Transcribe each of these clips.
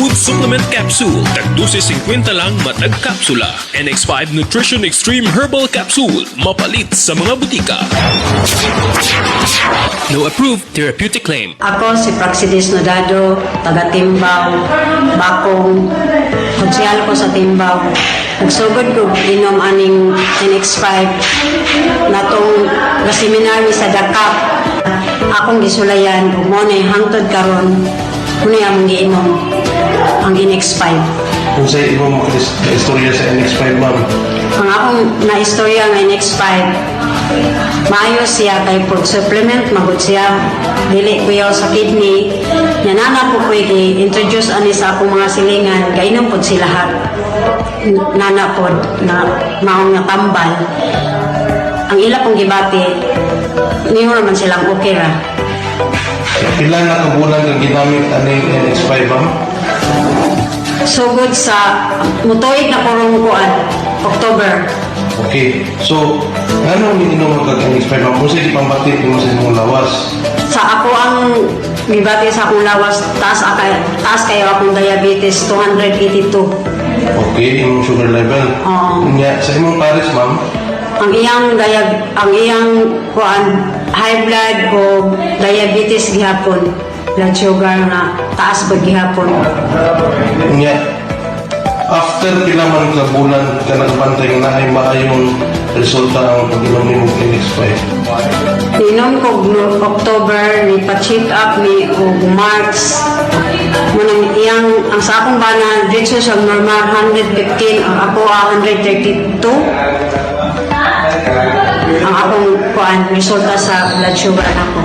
Food Supplement Capsule. Tag 12.50 lang matag kapsula. NX5 Nutrition Extreme Herbal Capsule. Mapalit sa mga butika. No approved therapeutic claim. Ako si Praxidis Nodado, taga Timbaw, Bakong, konsyal ko sa Timbaw. Nagsugod ko inom aning NX5 na itong seminar ni sa Dakap. Akong gisulayan, ug mo na hangtod karon, muna yung giinom ang NX5. Kung sa ibang istorya sa NX5, ma'am? Ang akong na-istorya ng NX5, maayos siya kay food supplement, magod siya. Dili ko yaw sa kidney. Nanana po ko i-introduce ani sa akong mga silingan, kainom po sila lahat. Nana po na maong nga tambal. Ang ila pong gibati, niyo naman silang okay ra. Ilan na kabulan ang ginamit aning NX5, ma'am? Sugod sa mutuig na kurong kuan, October. Okay. So, ano ang ininom ang NX5, ma'am? Kung sa ipambati mo sa inyong lawas? Sa ako ang gibati sa akong lawas, taas kayo akong diabetes, 282. Okay, yung sugar level. Oo. Sa imong pares, ma'am? Ang iyang kuan, high blood o diabetes gihapon. Blood sugar na taas pag gihapon. After pila man ka bulan ka nagbantay na ay maayong resulta ang pag-inom ni mong NX5. Inom ko October, ni pa-check up ni og March. Munang ang sa akong bana, dito sa normal 115, ang ako 132. Ang akong kuan resulta sa blood sugar ako.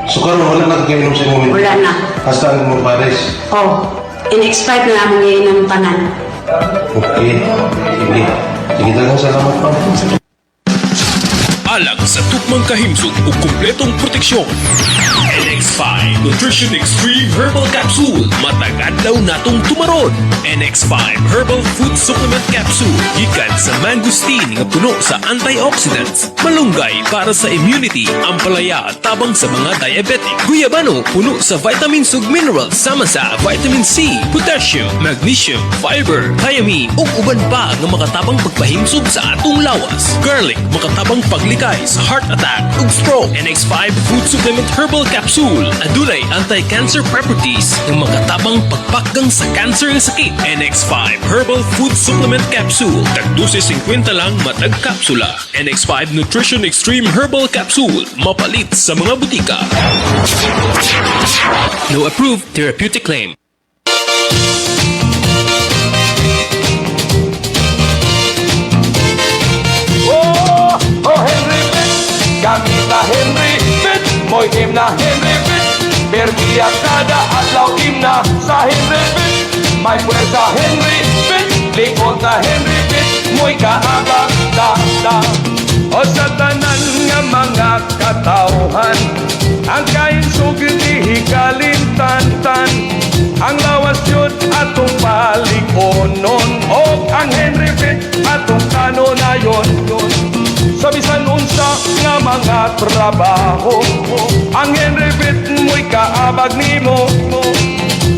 So karon wala na kainom sa imong Wala na. hasta ang imong pares. Oh, NX5 na among iinom tanan. Okay. Sige. Sige talaga, salamat, ma'am. Alang sa tukmang kahimsog o kumpletong proteksyon. NX5 Nutrition Extreme Herbal Capsule. Matagadlaw natong tumaron. NX5 Herbal Food Supplement Capsule. Gikan sa mangosteen nga puno sa antioxidants. Malunggay para sa immunity. Ampalaya tabang sa mga diabetic. Guyabano puno sa vitamins ug minerals sama sa vitamin C, potassium, magnesium, fiber, thiamine ug uban pa nga makatabang pagpahimsog sa atong lawas. Garlic makatabang paglikay sa heart attack ug stroke. NX5 Food Supplement Herbal Capsule. Adunay anti-cancer properties ng makatabang pagpakgang sa cancer nga sakit. NX5 Herbal Food Supplement Capsule. Tag 12.50 lang matag kapsula. NX5 Nutrition Extreme Herbal Capsule. Mapalit sa mga butika. No approved therapeutic claim. Henry Pitt, gamit na Henry Pitt, mo'y team na Henry Pitt, perdiya kada adlaw team na sa Henry Pitt, may puwersa Henry Pitt, likod na Henry Pitt, mo'y kaabang da. O sa tanan nga mga katawhan, ang kain sugid ihigalin tan, ang lawas yun atong palikonon, o ang Henry Pitt atong kanonayon. Sa bisan unsa nga mga trabaho, ang Henry Pitt mo'y kaabag nimo.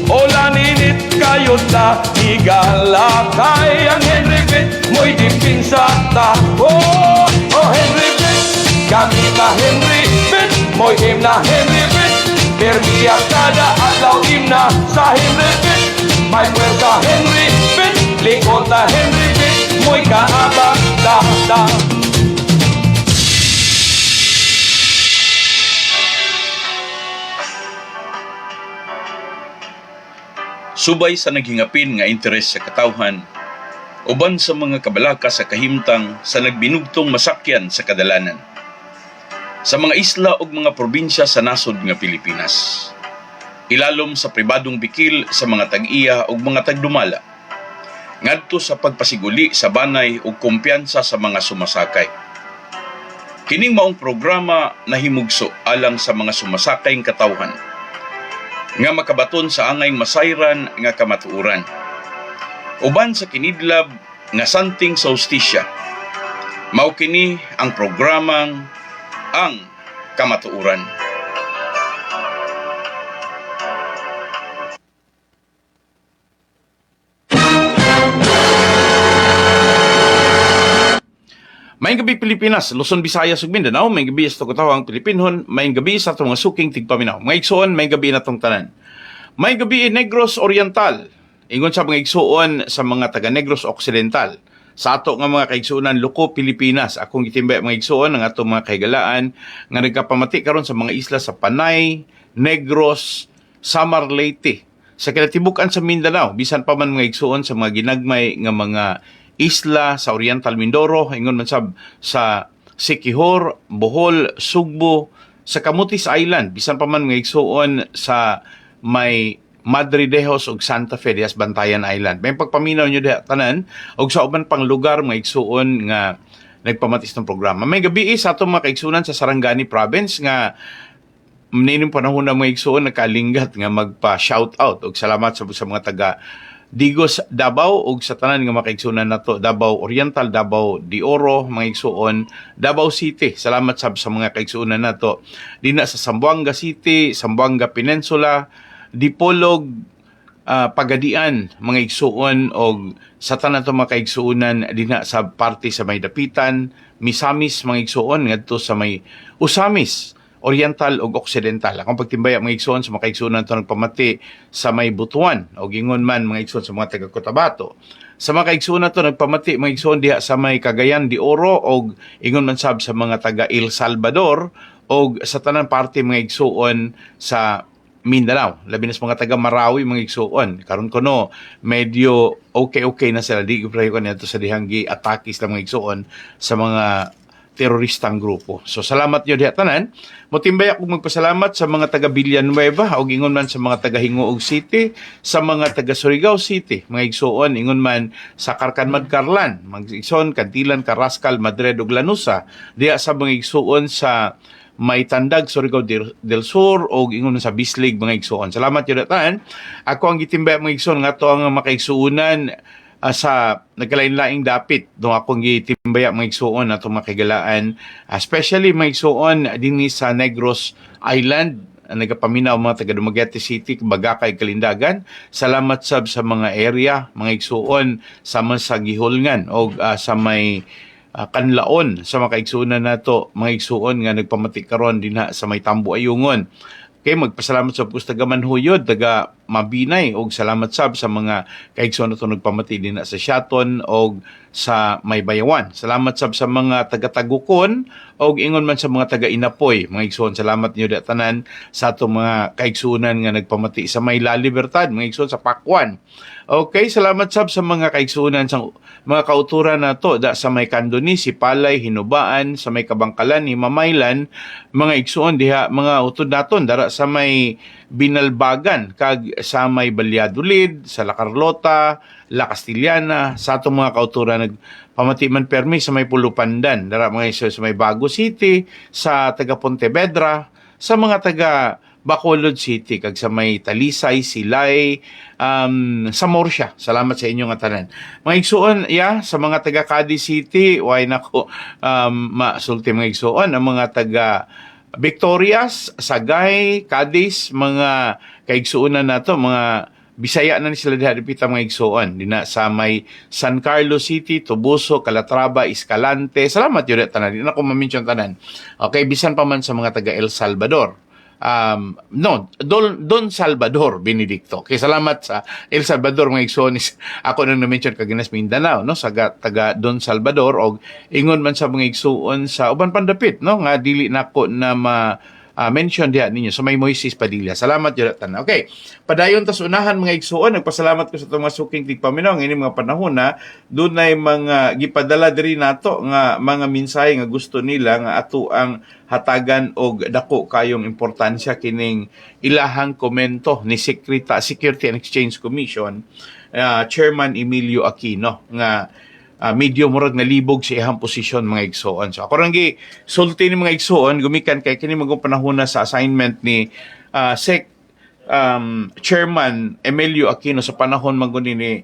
Ola ninit kayo ta higala kay ang Henry Pitt mo'y dipinsa ta. Oh Henry Pitt, gamit na Henry Pitt, mo'y him na Henry Pitt, perdiya kada adlaw him na sa Henry Pitt, may puwersa Henry Pitt, likod na Henry Pitt, mo'y kaabag da. Subay sa naghingapin nga interes sa katawhan, uban sa mga kabalaka sa kahimtang sa nagbinugtong masakyan sa kadalanan. Sa mga isla ug mga probinsya sa nasod nga Pilipinas. Ilalom sa pribadong bikil sa mga tag-iya ug mga tagdumala. Ngadto sa pagpasiguli sa banay ug kumpiyansa sa mga sumasakay. Kining maong programa nahimugso alang sa mga sumasakayng katawhan nga makabaton sa angay masayran nga kamatuoran. Uban sa kinidlab nga santing sa hustisya. Mao kini ang programang Ang Kamatuoran. May gabi Pilipinas, Luzon, Visayas ug Mindanao, may gabi sa katawang Pilipinhon, may gabi sa atong mga suking tigpaminaw. Mga igsoon, may gabi na tong tanan. May gabi Negros Oriental, ingon sa mga igsoon sa mga taga Negros Occidental. Sa ato nga mga kaigsuonan Luko, Pilipinas, akong gitimbay mga igsoon ang atong mga kahigalaan nga nagkapamati karon sa mga isla sa Panay, Negros, Samar, Leyte. Sa kinatibukan sa Mindanao, bisan pa man mga igsuon sa mga ginagmay nga mga isla sa Oriental Mindoro, ingon man sab sa Siquijor, Bohol, Sugbo, sa Camotes Island, bisan pa man mga igsuon sa may Madre Dejos ug Santa Fe dias Bantayan Island. May pagpaminaw nyo diha tanan og sa uban pang lugar mga igsuon nga nagpamatis ng programa. May gabi sa atong mga kaigsuonan sa Sarangani Province nga nining panahon na mga igsuon nakalinggat nga magpa-shout out og salamat sa mga taga Digos Davao ug sa tanan nga mga kaigsuonan nato Davao Oriental, Davao de Oro, mga igsuon Davao City. Salamat sa mga kaigsuonan nato dinha sa Zamboanga City, Zamboanga Peninsula, Dipolog, Pagadian, mga igsuon o sa tanan to mga kaigsuonan dinha sa parte sa may Dapitan, Misamis mga igsuon ngadto sa may Usamis, Oriental ug Occidental. Akong pagtimbaya mga igsuon sa mga kaigsuonan to nagpamati sa may Butuan o gingon man mga igsuon sa mga taga Cotabato. Sa mga kaigsuonan to nagpamati mga igsuon diha sa may Cagayan de Oro o ingon man sab sa mga taga El Salvador o sa tanan parte mga igsuon sa Mindanao, labi na sa mga taga Marawi mga igsuon. Karon kuno medyo okay na sila, di prayo ko nito sa dihanggi atakis lang mga igsuon sa mga teroristang grupo. So salamat nyo diha tanan. Motimbay ako magpasalamat sa mga taga Villanueva o ingon man sa mga taga Hingoog City, sa mga taga Surigao City, mga igsuon ingon man sa Carcan-Magcarlan, mga igsuon Kantilan, Carrascal, Madrid ug Lanusa, diha sa mga igsuon sa may Tandag, Surigao del Sur o ingon sa Bislig mga igsuon. Salamat yun datan. Ako ang gitimbay mga igsuon nga to ang makaigsuunan sa nagkalain-laing dapit. Doon akong gitimbay mga igsuon na itong makigalaan. Especially mga igsuon din sa Negros Island, nagapaminaw mga taga Dumaguete City, Bagakay, Kalindagan. Salamat sab sa mga area, mga igsuon sa Gihulngan o sa may Kanlaon sa mga kaigsuonan nato, mga igsuon nga nagpamati karon dinha sa may Tambo Ayungon. Kay magpasalamat sa taga Manhuyod, taga Mabinay og salamat sab sa mga kaigsuon nato nagpamati dinha sa Shaton og sa may Bayawan. Salamat sab sa mga taga Tagukon og ingon man sa mga taga Inapoy. Mga igsuon, salamat niyo tanan sa atong mga kaigsuonan nga nagpamati sa may La Libertad, mga igsuon sa Pakwan. Okay, salamat sab sa mga kaigsuonan sa mga kauturan na to da sa may Kandoni, Sipalay, Hinubaan, sa may Kabangkalan, Himamaylan, mga igsuon diha, mga utod naton dara sa may Binalbagan, kag sa may Valladolid, sa La Carlota, La Castillana, sa atong mga kauturan nagpamati man permi sa may Pulupandan, dara mga igsuon sa may Bago City, sa taga Pontevedra, sa mga taga Bacolod City, kag sa may Talisay, Silay, sa Morsha. Salamat sa inyong tanan. Mga igsuon, sa mga taga Cadiz City, why nako, masulti mga igsuon, ang mga taga Victorias, Sagay, Cadiz, mga kaigsuonan nato, mga Bisaya na ni sila dihadipita mga igsuon. Dina sa may San Carlos City, Tubuso, Calatrava, Escalante. Salamat yun tanan. Di na ko ma-mention tanan. Okay, bisan pa man sa mga taga El Salvador. Don Salvador Benedicto. Kay salamat sa El Salvador mga igsoon, ako nang na-mention kaginas Mindanao, no, sa taga Don Salvador og ingon man sa mga igsoon sa uban pandapit, no, nga dili nako na mention diha ninyo sa may Moises Padilla. Salamat jud tanan. Okay, padayon tas unahan mga igsuon, nagpasalamat ko sa itong mga suking tigpaminaw ini mga panahon na dunay mga gipadala diri nato nga mga mensahe nga gusto nila nga ato ang hatagan og dako kayong importansya kining ilahang komento ni Security and Exchange Commission Chairman Emilio Aquino nga medyo murag nalibog sa ihang posisyon mga igsoon. So ako rang sulti ni mga igsoon gumikan kay kini magong panahon na sa assignment ni Chairman Emilio Aquino sa panahon maguni ni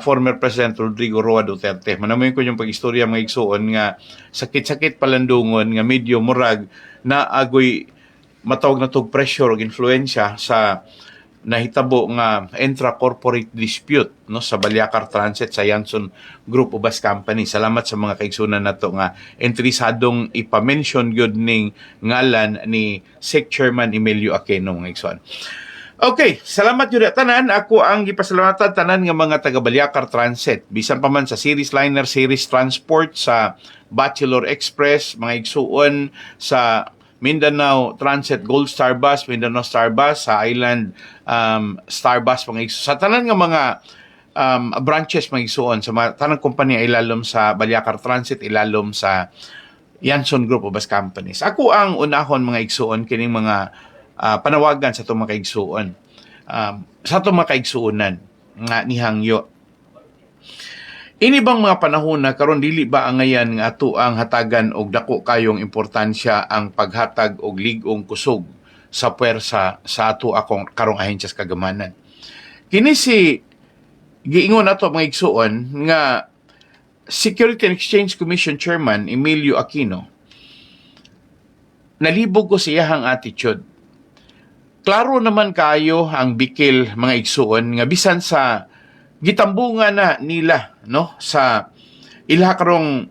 former President Rodrigo Roa Duterte. Manamoy ko yung pag-istorya mga igsoon nga sakit-sakit palandungon nga medyo murag na agoy matawag na tog pressure o influensya sa nahitabo nga intra-corporate dispute no sa Balyacar Transit sa Yanson Group of Bus Company. Salamat sa mga kaigsunan nato nga interesadong ipa-mention gyud ning ngalan ni SEC Chairman Emilio Aquino mga igsoon. Okay, salamat yun tanan. Ako ang gipasalamatan tanan nga mga taga Balyacar Transit. Bisan pa man sa Series Liner, Series Transport, sa Bachelor Express, mga igsuon sa Mindanao Transit Gold Star Bus, Mindanao Star Bus, sa Island Star Bus, mga igsuon. Sa tanan nga mga branches mga igsuon, sa mga tanang kumpanya ilalom sa Balyacar Transit, ilalom sa Yanson Group of Bus Companies. Ako ang unahon mga igsuon kining mga panawagan sa itong mga kaigsuon. Sa itong mga kaigsuonan nga nihangyo. Ini bang mga panahon na karon dili ba ang ngayan nga ato ang hatagan og dako kayong importansya ang paghatag og ligong kusog sa puwersa sa ato akong karong ahensya sa kagamanan. Kini si giingon nato mga igsuon nga Security and Exchange Commission Chairman Emilio Aquino, nalibog ko sa iyahang attitude. Klaro naman kayo ang bikil mga igsuon nga bisan sa gitambungan na nila no sa ilaha karong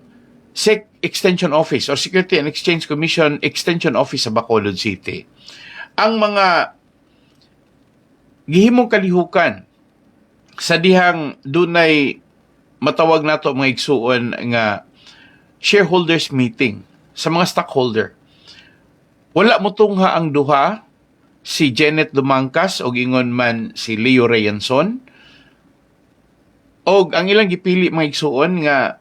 SEC Extension Office or Security and Exchange Commission Extension Office sa Bacolod City. Ang mga gihimong kalihukan sa dihang dunay matawag nato mga igsuon nga shareholders meeting sa mga stockholder. Wala mo tungha ang duha, si Janet Dumangkas o ingon man si Leo Reyanson, og ang ilang gipili mga igsuon nga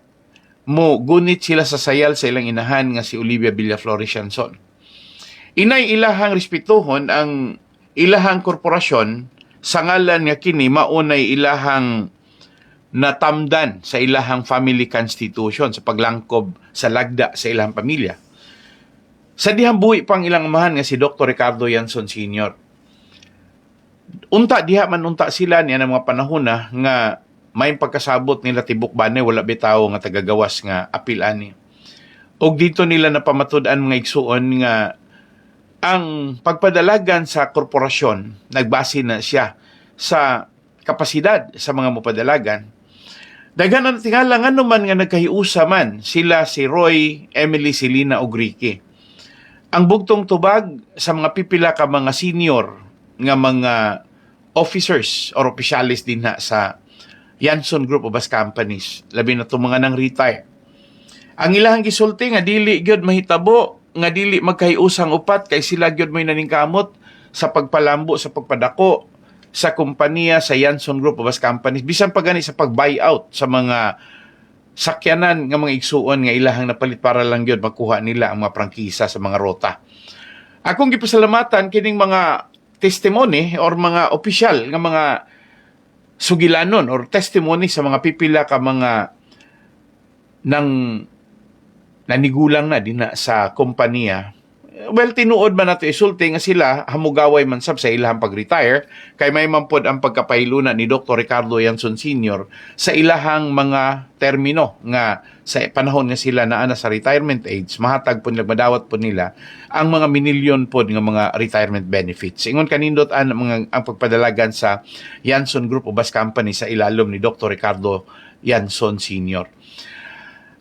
mo gunit sila sa sayal sa ilang inahan nga si Olivia Villaflores Yanson. Inay ilahang respetuhon ang ilahang korporasyon sa ngalan nga kini maunay ilahang natamdan sa ilahang family constitution sa paglangkob sa lagda sa ilahang pamilya. Sa dihang buhi pang ilang amahan nga si Dr. Ricardo Yanson Sr. Diha man unta sila niya ng mga panahon na nga may pagkasabot nila tibok banay wala bitaw nga tagagawas nga apil ani. Og dito nila napamatud-an mga igsuon nga ang pagpadalagan sa korporasyon nagbase na siya sa kapasidad sa mga mopadalagan. Daghan ang tingala nga naman nga nagkahiusa man sila si Roy, Emily, Silina ug Ricky. Ang bugtong tubag sa mga pipila ka mga senior nga mga officers or opisyalis din na sa Yanson Group of Bus Companies, labi na itong mga nang retire. Ang ilahang gisulti nga dili gyud mahitabo, nga dili magkahiusang upat kay sila gyud may naningkamot sa pagpalambo, sa pagpadako sa kompanya sa Yanson Group of Bus Companies, bisan pa gani sa pag-buyout sa mga sakyanan nga mga igsuon nga ilahang napalit para lang yun magkuha nila ang mga prangkisa sa mga rota. Akong gipasalamatan kining mga testimony or mga opisyal nga mga sugilanon or testimony sa mga pipila ka mga nang nanigulang na din sa kompanya. Well, tinuod man nato isulti nga sila hamugaway man sab sa ilahang pag-retire kay may mampod ang pagkapailuna ni Dr. Ricardo Yanson Sr. sa ilahang mga termino nga sa panahon nga sila naana sa retirement age, mahatag po nila, madawat po nila ang mga minilyon po nga mga retirement benefits. Ingon kanindot ang pagpadalagan sa Yanson Group of Bus Company sa ilalom ni Dr. Ricardo Yanson Sr.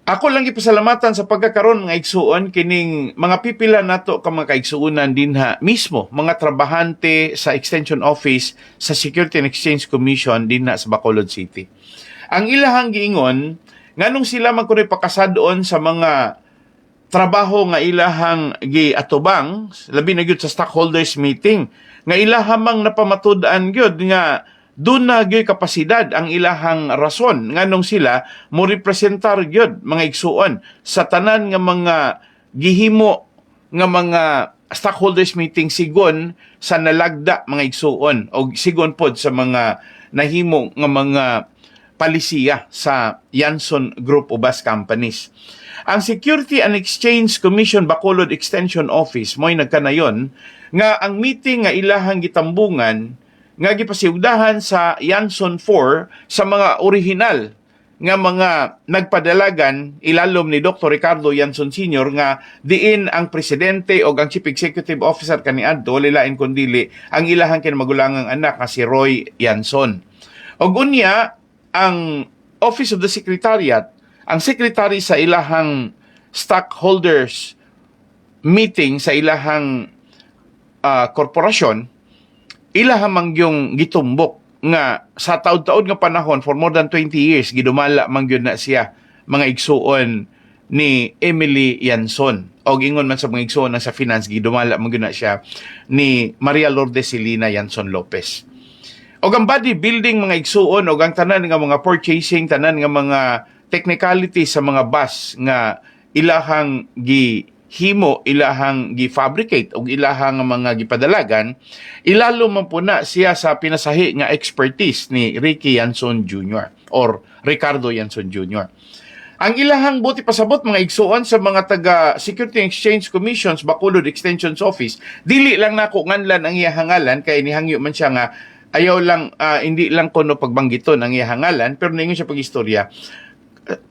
Ako lang ipasalamatan sa pagkakaroon mga igsuon kining mga pipila nato ka mga kaigsuonan dinha mismo mga trabahante sa Extension Office sa Security and Exchange Commission dinha sa Bacolod City. Ang ilahang giingon nganong sila magkunoy pakasadoon sa mga trabaho nga ilahang giatubang labi na gyud sa stockholders meeting nga ilahamang napamatud-an gyud nga doon na gyoy kapasidad ang ilahang rason nganong sila mo representar gyud mga igsuon sa tanan nga mga gihimo nga mga stockholders meeting sigon sa nalagda mga igsuon o sigon pod sa mga nahimo nga mga palisiya sa Yanson Group of Bus Companies. Ang Security and Exchange Commission Bacolod Extension Office mo'y nagkanayon nga ang meeting nga ilahang gitambungan nga gipasiugdahan sa Yanson 4 sa mga orihinal nga mga nagpadalagan ilalom ni Dr. Ricardo Yanson Sr. nga diin ang presidente o ang chief executive officer kaniadto walilain kundili ang ilahang kinamagulangang anak nga si Roy Yanson. Og unya ang Office of the Secretariat, ang secretary sa ilahang stockholders meeting sa ilahang korporasyon, ilahamang yung gitumbok nga sa taud-taud nga panahon for more than 20 years gidumala man gyud na siya mga igsuon ni Emily Yanson o ingon man sa mga igsuon sa finance gidumala man gyud na siya ni Maria Lourdes Celina Yanson Lopez. Og ang body building mga igsuon og ang tanan nga mga purchasing, tanan nga mga technicality sa mga bus nga ilahang gihimo, ilahang gifabricate og ilahang mga gipadalagan, ilalo man po na siya sa pinasahi nga expertise ni Ricky Yanson Jr. or Ricardo Yanson Jr. Ang ilahang buti pasabot mga igsuon sa mga taga Security and Exchange Commissions Bacolod Extensions Office, dili lang nako nganlan ang iyahangalan kay nihangyo man siya nga ayaw lang hindi lang kuno pagbanggiton ang iyahangalan pero ningon siya pagistorya.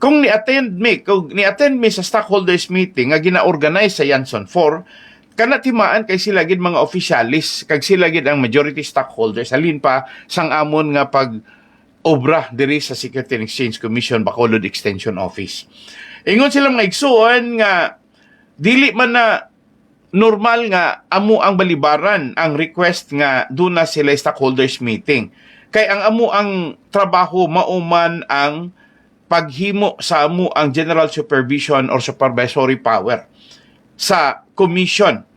Kung ni-attend mi sa stockholders meeting nga gina-organize sa Yanson 4, kana timaan kay sila gid mga officialis, kag sila gid ang majority stockholders, halin pa sang amon nga pag obra diri sa Security and Exchange Commission Bacolod Extension Office. Ingon sila mga igsuon nga dili man na normal nga amo ang balibaran ang request nga duna sila stockholders meeting. Kay ang amo ang trabaho mauman ang paghimo sa amo ang general supervision or supervisory power sa commission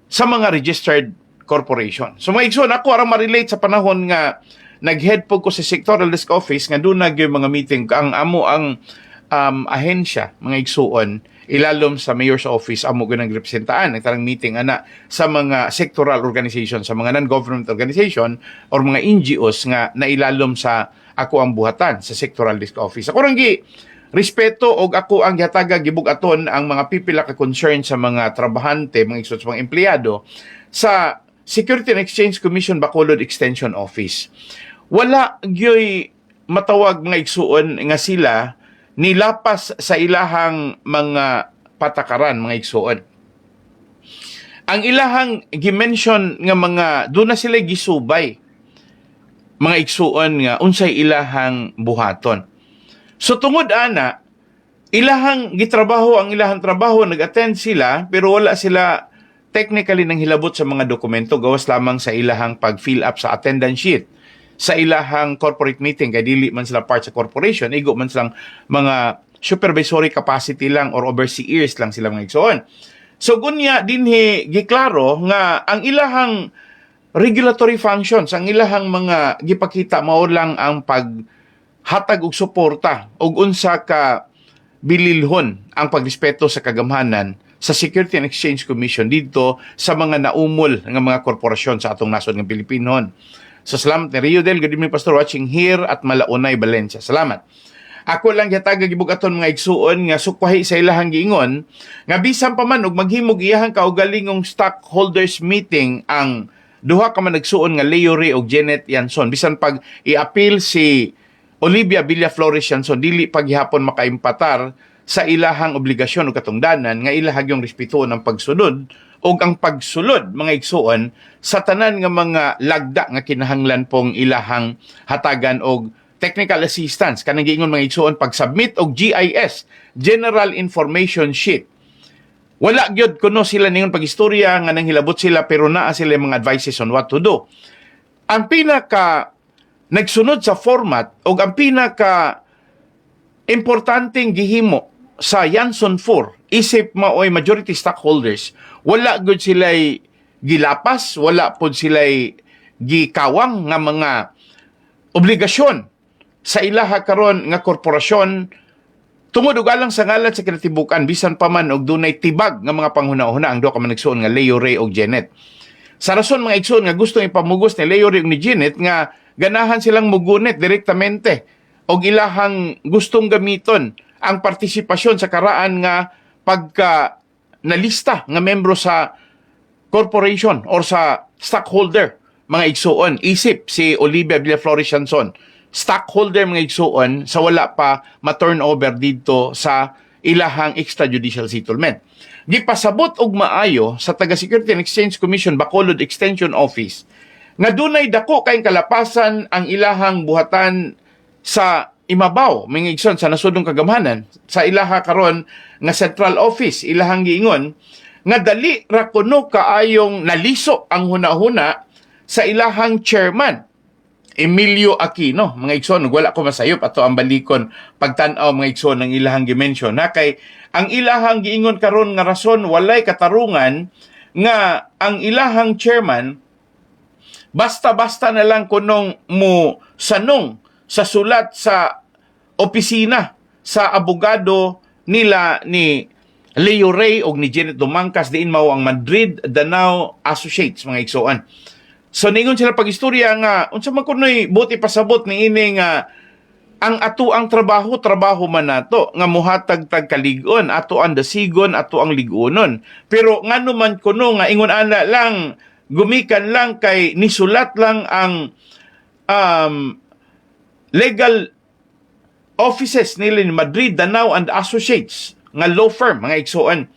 sa mga registered corporation. So mga igsoon, ako arang ma-relate sa panahon nga nag-head po ko sa sectoral desk office nga doon yung mga meeting ang amo ang ahensya, mga igsuon, ilalom sa mayor's office, amo ganang representaan ang tarang meeting ana sa mga sectoral organization, sa mga non-government organization or mga NGOs nga nailalom sa ako ang buhatan sa sectoral desk office. Ako rangi respeto og ako ang gihataga gibugaton ang mga pipila ka concern sa mga trabahante, mga igsoon, sa mga empleyado sa Security and Exchange Commission Bacolod Extension Office. Wala gyoy matawag mga igsuon nga sila nilapas sa ilahang mga patakaran mga igsuon. Ang ilahang gimension nga mga doon na sila gisubay mga igsuon nga unsay ilahang buhaton. So tungod ana ilahang gitrabaho ang ilahang trabaho, nag-attend sila pero wala sila technically nang hilabot sa mga dokumento, gawas lamang sa ilahang pag-fill up sa attendance sheet sa ilahang corporate meeting, kaya dili man sila part sa corporation, igo man silang mga supervisory capacity lang or overseers lang sila mga igsoon. So gunya dinhi giklaro nga ang ilahang regulatory functions, ang ilahang mga gipakita mao lang ang paghatag og suporta og unsa ka bililhon ang pagrespeto sa kagamhanan sa Security and Exchange Commission dito sa mga naumol nga mga korporasyon sa atong nasod ng Pilipinon. So salamat ni Rio Del, good evening Pastor, watching here at Malaunay, Valencia. Salamat. Ako lang yataga gibugaton mga igsuon nga sukwahi sa ilahang giingon nga bisan pa man og maghimog iyahang kaugalingong stockholders meeting ang duha ka man nagsuon nga Leo Ray og Janet Yanson, bisan pag i-appeal si Olivia Villaflores Yanson, dili paghihapon makaimpatar sa ilahang obligasyon o katungdanan nga ilahag yung respeto ng pagsunod o ang pagsulod mga igsuon sa tanan nga mga lagda nga kinahanglan pong ilahang hatagan og technical assistance kanang giingon mga igsuon pag-submit og GIS, General Information Sheet. Wala gyud kuno sila ningon pagistorya nga nanghilabot sila pero naa sila mga advices on what to do. Ang pinaka nagsunod sa format o ang pinaka importanteng gihimo sa Yanson 4, isip maoy majority stockholders, wala gud sila'y gilapas, wala pod sila'y gikawang nga mga obligasyon sa ilaha karon nga korporasyon tungod og alang sa ngalan sa kinatibukan bisan pa man og dunay tibag nga mga panghuna-huna ang duha ka man nagsuon nga Leo Ray og Janet. Sa rason mga igsoon nga gusto ipamugos ni Leo Ray ug ni Janet nga ganahan silang mugunit direktamente og ilahang gustong gamiton ang partisipasyon sa karaan nga pagka nalista nga membro sa corporation or sa stockholder mga igsuon isip si Olivia Villaflores Yanson stockholder mga igsuon sa wala pa ma-turnover dito sa ilahang extrajudicial settlement. Gipasabot og maayo sa Taga-Security and Exchange Commission Bacolod Extension Office nga dunay dako kayong kalapasan ang ilahang buhatan sa imabaw mga igsoon sa nasudong kagamhanan sa ilaha karon nga central office. Ilahang giingon nga dali ra kuno kaayong naliso ang hunahuna sa ilahang chairman Emilio Aquino. Mga igsoon, wala ko masayop ato ang balikon pagtan-aw mga igsoon ng ilahang gimension na kay ang ilahang giingon karon nga rason walay katarungan nga ang ilahang chairman basta-basta na lang kunong mo sanong sa sulat sa opisina sa abogado nila ni Leo Ray o ni Janet Dumangkas diin mao ang Madrid Danao Associates mga igsoon. So ningon sila pagistorya nga unsa man kunoy buti pasabot ni ini nga ang ato ang trabaho man nato nga muhatag tag kaligon ato ang dasigon ato ang ligunon. Pero ngano man kuno nga ingon ana lang gumikan lang kay nisulat lang ang legal offices nila ni Madrid Danao and Associates nga law firm mga igsoon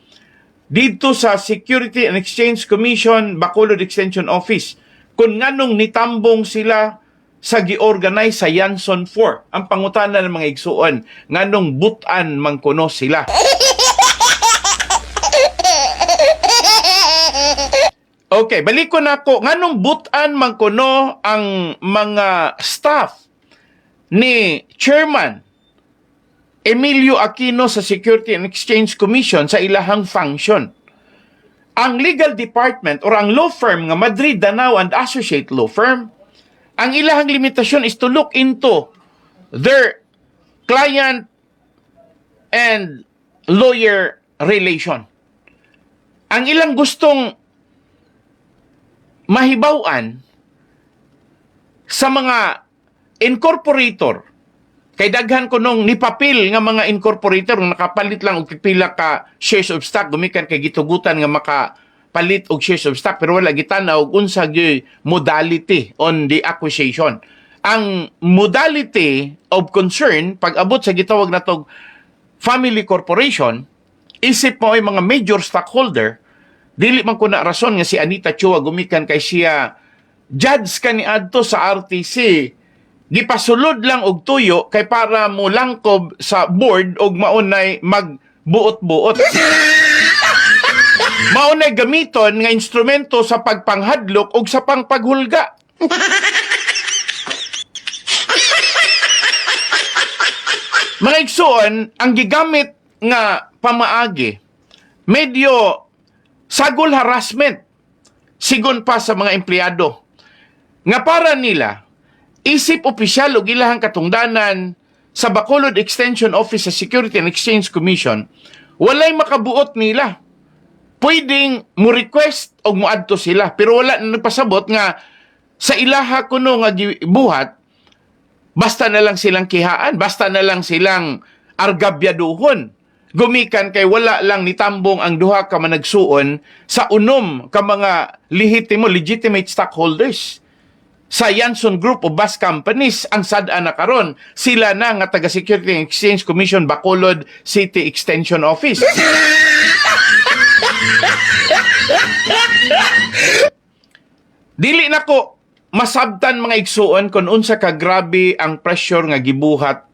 dito sa Security and Exchange Commission Bacolod Extension Office kung nganong nitambong sila sa gi-organize sa Yanson 4. Ang pangutana ng mga igsuon, nganong butan mangkuno sila. Okay, balik ko na ako. Nganong butan mangkuno ang mga staff ni Chairman Emilio Aquino sa Security and Exchange Commission sa ilahang function. Ang legal department or ang law firm nga Madrid Danao and Associate Law Firm, ang ilahang limitasyon is to look into their client and lawyer relation. Ang ilang gustong mahibawan sa mga incorporator, kay daghan ko nung nipapil nga mga incorporator nga nakapalit lang og pipila ka shares of stock gumikan kay gitugutan nga makapalit og shares of stock pero wala gitanaw og unsa gyud modality on the acquisition. Ang modality of concern pag abot sa gitawag natog family corporation isip mo ay mga major stockholder dili man ko na rason nga si Anita Chua gumikan kay siya judge kaniadto sa RTC gipasulod lang og tuyo kay para mo langkob sa board og maunay magbuot-buot. Maunay gamiton nga instrumento sa pagpanghadlok og sa pangpaghulga. Mga igsoon, ang gigamit nga pamaagi, medyo sagol harassment sigon pa sa mga empleyado. Nga para nila, isip opisyal o ilahang katungdanan sa Bacolod Extension Office sa Security and Exchange Commission, walay makabuot nila. Pwedeng mo request o mo adto sila, pero wala na nagpasabot nga sa ilaha kuno nga gibuhat, basta na lang silang kihaan, basta na lang silang argabyaduhon. Gumikan kay wala lang nitambong ang duha ka managsuon sa unom ka mga legitimate stockholders sa Yanson Group of Bus Companies. Ang sada na karon sila na nga taga Security and Exchange Commission Bacolod City Extension Office. Dili nako masabtan mga igsuon kung unsa ka grabe ang pressure nga gibuhat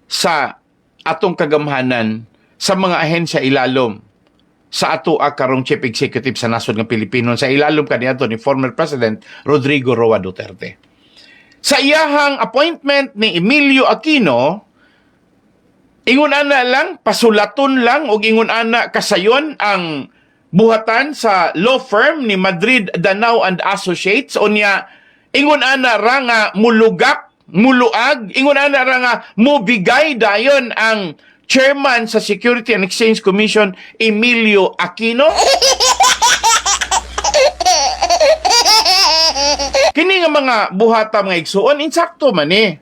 sa atong kagamhanan sa mga ahensya ilalom sa ato karong Chief Executive sa nasod ng Pilipino sa ilalom kaniadto ni former President Rodrigo Roa Duterte. Sa iyahang appointment ni Emilio Aquino, ingon ana lang, pasulaton lang o ingon ana kasayon ang buhatan sa law firm ni Madrid Danao and Associates o niya ingon ana ra nga mulugak, muluag, ingon ana ra nga mubigay dayon ang Chairman sa Security and Exchange Commission, Emilio Aquino. Kini nga mga buhata mga igsuon, insakto man eh.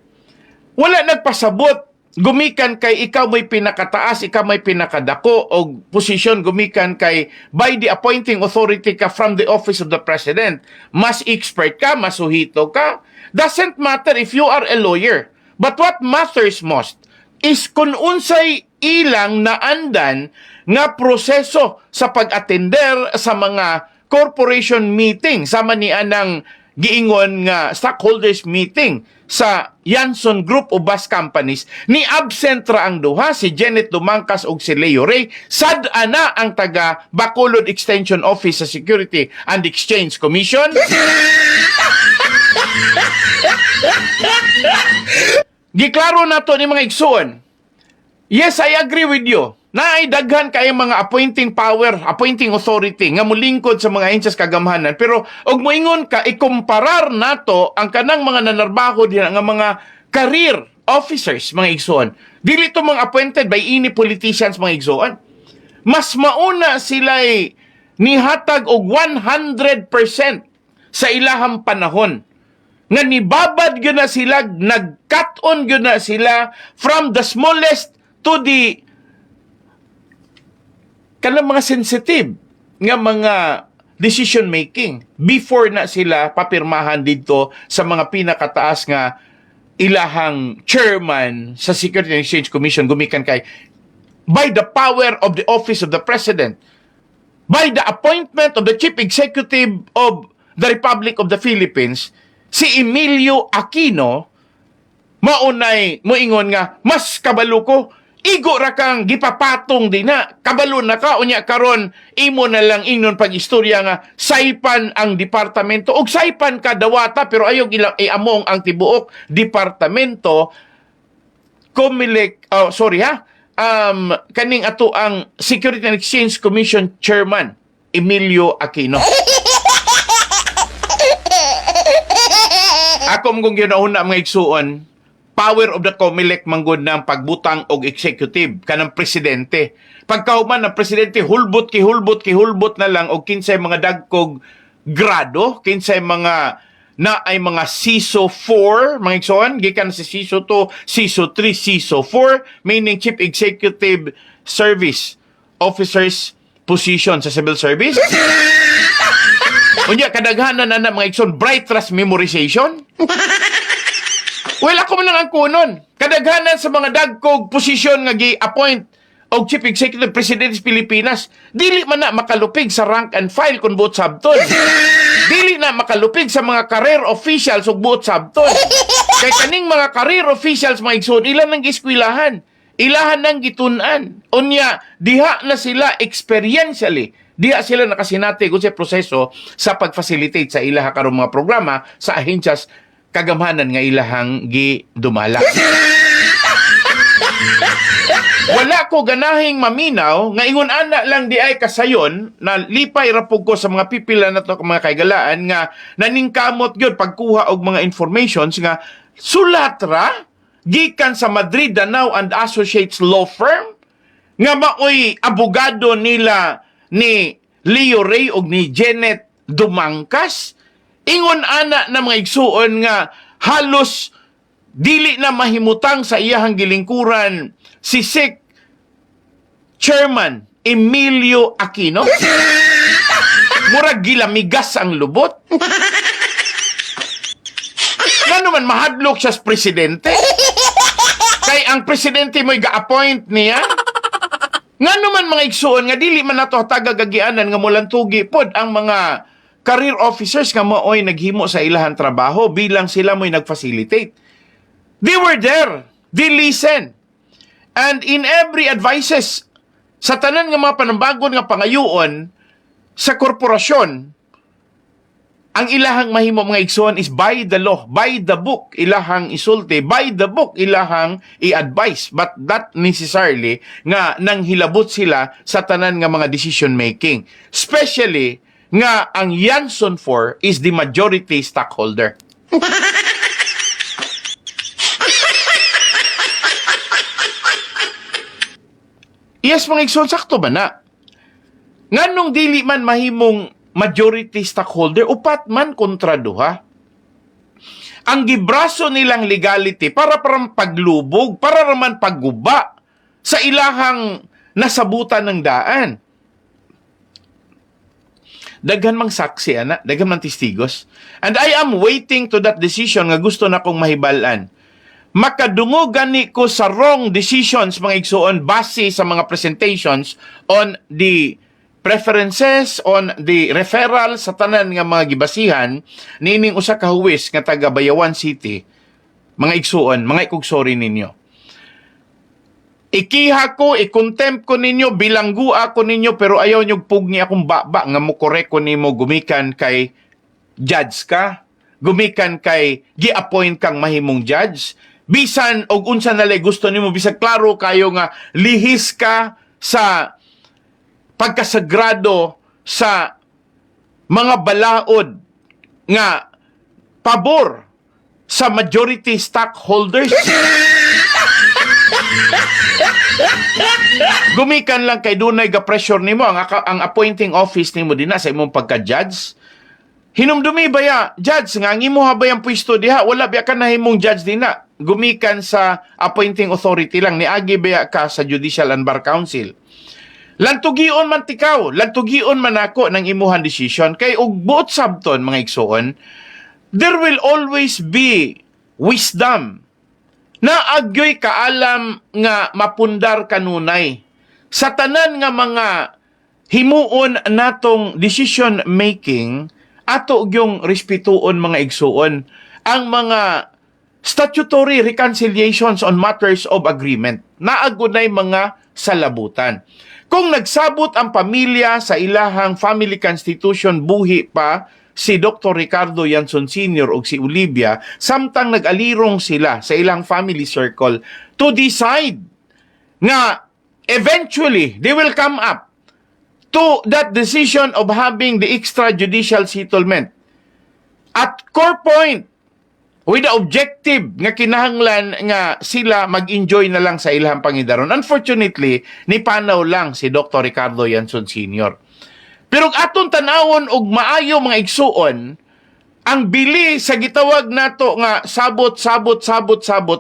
Wala nagpasabot. Gumikan kay ikaw may pinakataas, ikaw may pinakadako, o posisyon gumikan kay by the appointing authority ka from the office of the President. Mas expert ka, mas uhito ka. Doesn't matter if you are a lawyer. But what matters most is kung unsay ilang naandan nga proseso sa pag-attender sa mga corporation meeting sama ni anang giingon nga stockholders meeting sa Yanson Group o bus companies ni absent ra ang duha, si Janet Dumangkas ug si Leo Ray, sad ana ang taga Bacolod Extension Office sa Security and Exchange Commission. Giklaro nato ni mga igsoon. Yes, I agree with you. Naay daghan kay mga appointing power, appointing authority nga mulingkod sa mga ahensya kagamhanan. Pero og moingon ka ikumparar nato ang kanang mga nanarbaho diha nga mga career officers mga igsoon. Dili to mga appointed by any politicians mga igsoon. Mas mauna sila'y nihatag og 100% sa ilahang panahon nga nibabad gyud na sila, nag-cut on gyud na sila from the smallest to the kanang mga sensitive nga mga decision making before na sila papirmahan dito sa mga pinakataas nga ilahang chairman sa Security and Exchange Commission gumikan kay by the power of the office of the President, by the appointment of the Chief Executive of the Republic of the Philippines, si Emilio Aquino maunay moingon nga mas kabalo ko igo ra kang gipapatong din na kabalo na ka unya karon imo na lang ingnon pag-istorya nga saypan ang departamento og saypan ka dawata pero ayog ilang iamong ang tibuok departamento kaning ato ang Security and Exchange Commission Chairman Emilio Aquino. Ako mong ginauna mga igsuon, power of the COMELEC manggod ng pagbutang og executive kanang presidente. Pagkahuman ng presidente hulbot na lang og kinsay mga dagkog grado, kinsay mga na ay mga CISO 4, mga igsoon, gikan sa CISO 2, CISO 3, CISO 4, meaning Chief Executive Service Officers position sa civil service. Unya kadaghanan na mga igsoon bright trust memorization. Well, ako man lang ang kunon. Kadaghanan sa mga dagkog posisyon nga gi-appoint og Chief Executive President sa Pilipinas, dili man na makalupig sa rank and file kung buot sabton. Dili na makalupig sa mga career officials ug buot sabton. Kay kaning mga career officials mga igsoon, ilan nang giskwilahan, ilahan nang gitun-an. Unya, diha na sila experientially, diha sila nakasinati kung sa proseso sa pag-facilitate sa ilaha karong mga programa sa ahensyas kagamhanan nga ilahang gidumala. Wala ko ganahing maminaw nga ingon ana lang di ay kasayon na lipay ra pug ko sa mga pipila nato mga kaygalaan nga naningkamot gyud pagkuha og mga informations nga sulat ra gikan sa Madrid, Danao and Associates law firm nga maoy abogado nila ni Leo Ray og ni Janet Dumangkas. Ingon ana na mga igsuon nga halos dili na mahimutang sa iyahang gilingkuran si SEC Chairman Emilio Aquino. Murag gilamigas ang lubot. Ngano man mahadlok siya sa presidente? Kay ang presidente mo'y ga-appoint niya? Ngano man mga igsuon nga dili man nato tagagagianan nga mulang tugi pod ang mga career officers nga mooy naghimo sa ilahan trabaho bilang sila mo'y nag-facilitate. They were there. They listened. And in every advices sa tanan nga mga panambagon nga pangayoon sa korporasyon, ang ilahang mahimo mga igsoon is by the law, by the book, ilahang isulti, by the book, ilahang i-advise. But not necessarily nga nang hilabot sila sa tanan nga mga decision making. Especially nga ang Yanson 4 is the majority stockholder. Yes, mga igsoon, sakto ba na? Nganong dili man mahimong majority stockholder, upat man kontra duha. Ang gibraso nilang legality para paglubog, para raman pagguba sa ilahang nasabutan ng daan. Daghan mang saksi, ana, daghan mang testigos. And I am waiting to that decision nga gusto na kong mahibalan. makadungog gani ko sa wrong decisions mga igsuon base sa mga presentations on the preferences, on the referral sa tanan nga mga gibasihan nining usa ka huwis nga taga Bayawan City. Mga igsuon, mga ikugsori ninyo. Ikiha ko, i-contempt ko ninyo, bilangguha ko ninyo, pero ayaw nyo pugni akong baba nga mo korek ko nimo gumikan kay judge ka, gumikan kay gi-appoint kang mahimong judge, bisan og unsa nalay gusto nimo, bisag klaro kayo nga lihis ka sa pagkasagrado sa mga balaod nga pabor sa majority stockholders. Gumikan lang kay dunay ga pressure nimo ang appointing office nimo dinha sa imong pagka-judge. Hinumdumi baya, judge nga ang imo habay ang pwesto diha, wala biya ka nahimong judge dinha. Gumikan sa appointing authority lang, niagi baya ka sa Judicial and Bar Council. Lantugion man tikaw, lantugion man ako ng imuhan decision kay og buot sabton mga igsoon, there will always be wisdom na agyoy kaalam nga mapundar kanunay sa tanan nga mga himuon natong decision making ato gyung respetuon mga igsuon ang mga statutory reconciliations on matters of agreement naagunay mga salabutan. Kung nagsabot ang pamilya sa ilahang family constitution buhi pa si Dr. Ricardo Yanson Sr. o si Olivia, samtang nag-alirong sila sa ilang family circle to decide nga eventually they will come up to that decision of having the extrajudicial settlement. At core point, with the objective nga kinahanglan nga sila mag-enjoy na lang sa ilang pangidaron. Unfortunately, nipanaw lang si Dr. Ricardo Yanson Sr. Pero atong tanawon og maayo mga igsuon, ang bili sa gitawag nato nga sabot,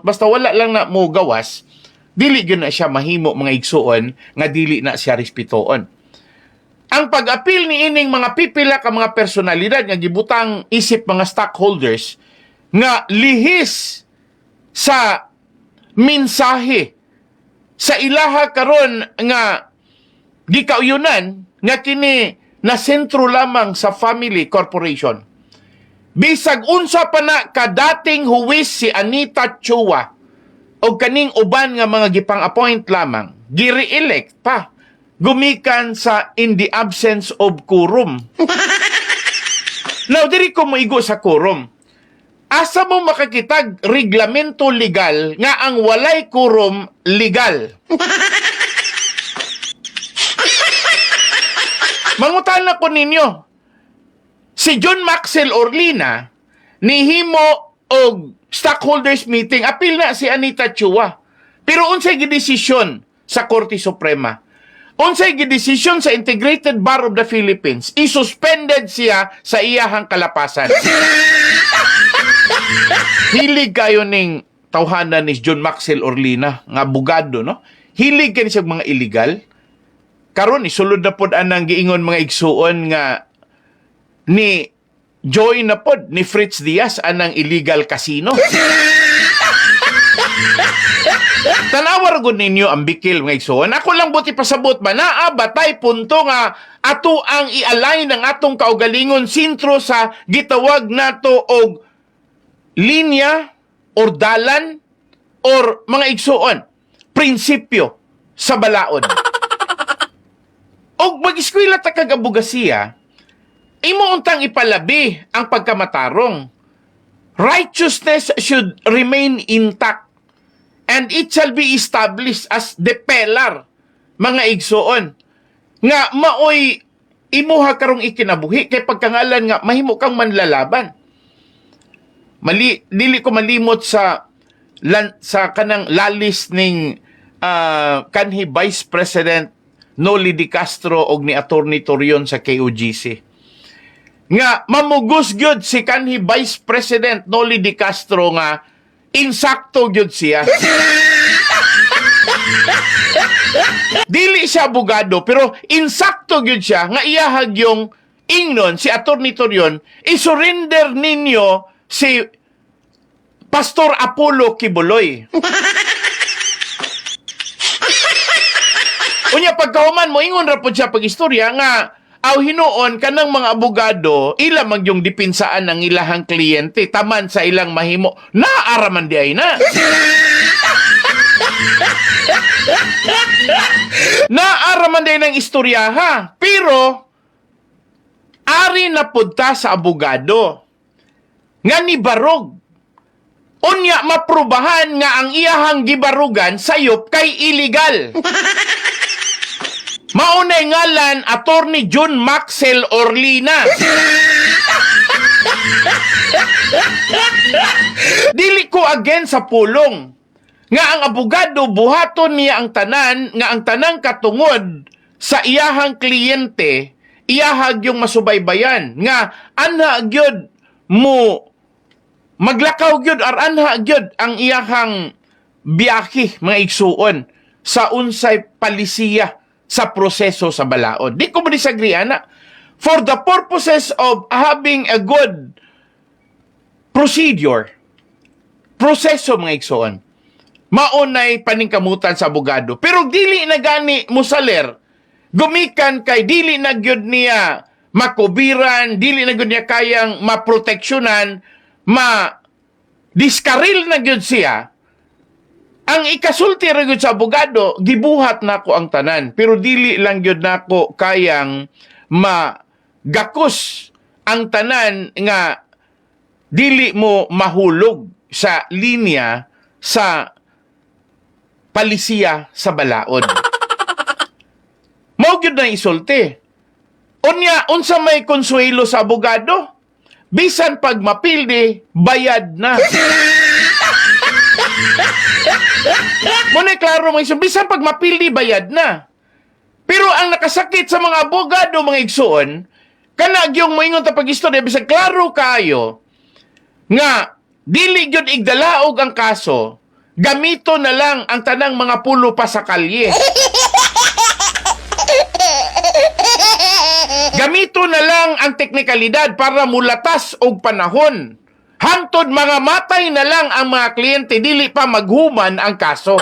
basta wala lang na mo gawas, dili gyud na siya mahimo mga igsuon, nga dili na siya respetuon. Ang pag-apil ni ining mga pipila ka mga personalidad nga gibutang isip mga stockholders, nga lihis sa mensahe sa ilaha karon nga gikauyunan nga kini na sentro lamang sa family corporation. Bisag unsa pa na kadating huwis si Anita Chua o kaning uban nga mga gipang-appoint lamang, gire-elect pa, gumikan sa in the absence of quorum. Now, diri ko moigo sa quorum. Asa mo makakitag reglamento legal nga ang walay quorum legal? Mangutana ko ninyo, si John Maxwell Orlina, nihimo og stockholders meeting, apil na si Anita Chua. Pero unsay gidesisyon sa Korte Suprema? Unsay gidesisyon sa Integrated Bar of the Philippines? Isuspended siya sa iyahang kalapasan. Hilig kayo ning tawhanan ni John Maxwell Orlina, nga abogado, no? Hilig kayo siya mga illegal. Karon isulod na pod anang giingon mga igsuon nga ni Joy na pod ni Fritz Diaz anang illegal casino. Tanawar gud ninyo ang bikil mga igsuon. Ako lang buti pasabot ba naa batay punto nga ato ang i-align ang atong kaugalingon sintro sa gitawag nato og linya or dalan or mga igsuon prinsipyo sa balaod. Og mag-eskwela ta kag abogasiya, imo untang ipalabi ang pagkamatarong. Righteousness should remain intact and it shall be established as the pillar, mga igsuon. Nga maoy imuha karong ikinabuhi kay pagkangalan nga mahimo kang manlalaban. Dili ko malimot sa kanang lalis ning kanhi Vice President Noli Di Castro og ni Attorney Torion sa KOGC. Nga mamugos gyud si kanhi Vice President Noli Di Castro nga insakto gyud siya. Dili siya abogado pero insakto gyud siya nga iyahag yung ingnon si Attorney Torion, i-surrender ninyo si Pastor Apollo Kibuloy. Unya pagkahuman mo ingon ra pud siya pagistorya nga aw hinuon kanang mga abogado ila magyong dipinsaan ang ilahang kliyente taman sa ilang mahimo naaraman di ay na. Naaraman din ng istorya ha. Pero ari na punta sa abogado nga ni barog. Unya maprubahan nga ang iyahang gibarugan sayop kay illegal. Maunay ngalan Attorney John Maxel Orlina. Dili ko again sa pulong nga ang abogado buhaton niya ang tanan nga ang tanang katungod sa iyahang kliyente iyahag yung masubaybayan nga anha gyud mo maglakaw gyud or anha gyud ang iyahang biyahe mga igsuon sa unsay palisiya sa proseso sa balaod. Di ko ba disagree, ana? For the purposes of having a good procedure, proseso mga igsuon, maunay paningkamutan sa abogado. Pero dili na gani musaler, gumikan kay dili na gyud niya makubiran, dili na gyud niya kayang maproteksyonan, diskaril na gyud siya. Ang ikasulti ra gyud sa abogado, gibuhat nako ang tanan, pero dili lang gyud nako kayang magakos ang tanan nga dili mo mahulog sa linya sa palisiya sa balaod. Mao gyud na isulti. Unya unsa may konsuelo sa abogado? Bisan pag mapildi, bayad na. Muna klaro mga igsoon, bisan pag mapildi, bayad na. Pero ang nakasakit sa mga abogado, mga igsoon, kanag yung moingon ta pag-istorya, bisan klaro kayo, nga, dili gyud igdalaog ang kaso, gamito na lang ang tanang mga pulo pa sa kalye. Gamito na lang ang teknikalidad para mulatas og panahon. Hangtod mga matay na lang ang mga kliyente, dili pa maghuman ang kaso.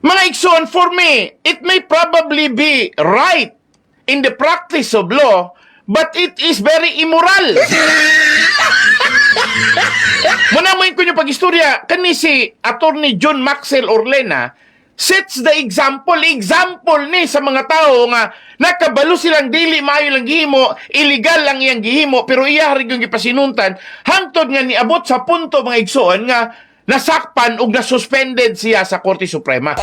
Mga igsoon, for me, it may probably be right in the practice of law, but it is very immoral. Muna mo ko yung pag-istorya, kani si Attorney John Maxel Orlina, sets the example ni sa mga tao nga nakabalo silang dili maayo lang gihimo, illegal lang iyang gihimo, pero iya rin yung gipasinuntan, hangtod nga niabot sa punto mga igsoon nga nasakpan ug nasuspended siya sa Korte Suprema.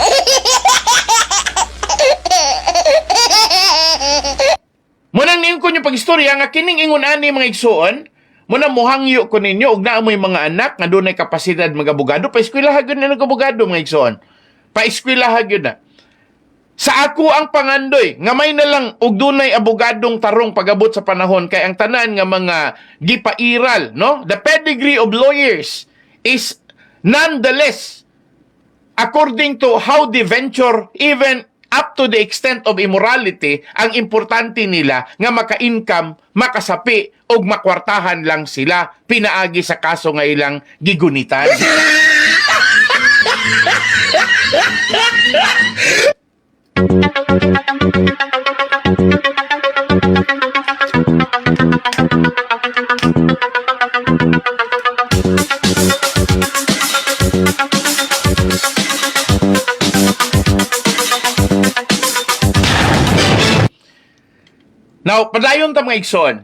Munang niyon ko yung pag-istorya nga kining ingon ani mga igsoon, muna muhangyo ko ninyo ug naa mo'y mga anak nga dunay kapasidad mga abogado, pa-eskwelahan gyud na abogado mga igsoon. Pa-eskwelahan gyud na. Sa ako ang pangandoy, nga may na lang og dunay abogadong tarong pagabot sa panahon kay ang tanan nga mga gipairal, no? The pedigree of lawyers is nonetheless according to how they venture even up to the extent of immorality, ang importante nila nga maka-income, makasapi og makwartahan lang sila pinaagi sa kaso nga ilang gigunitan. Now, padayon ta mga igsoon.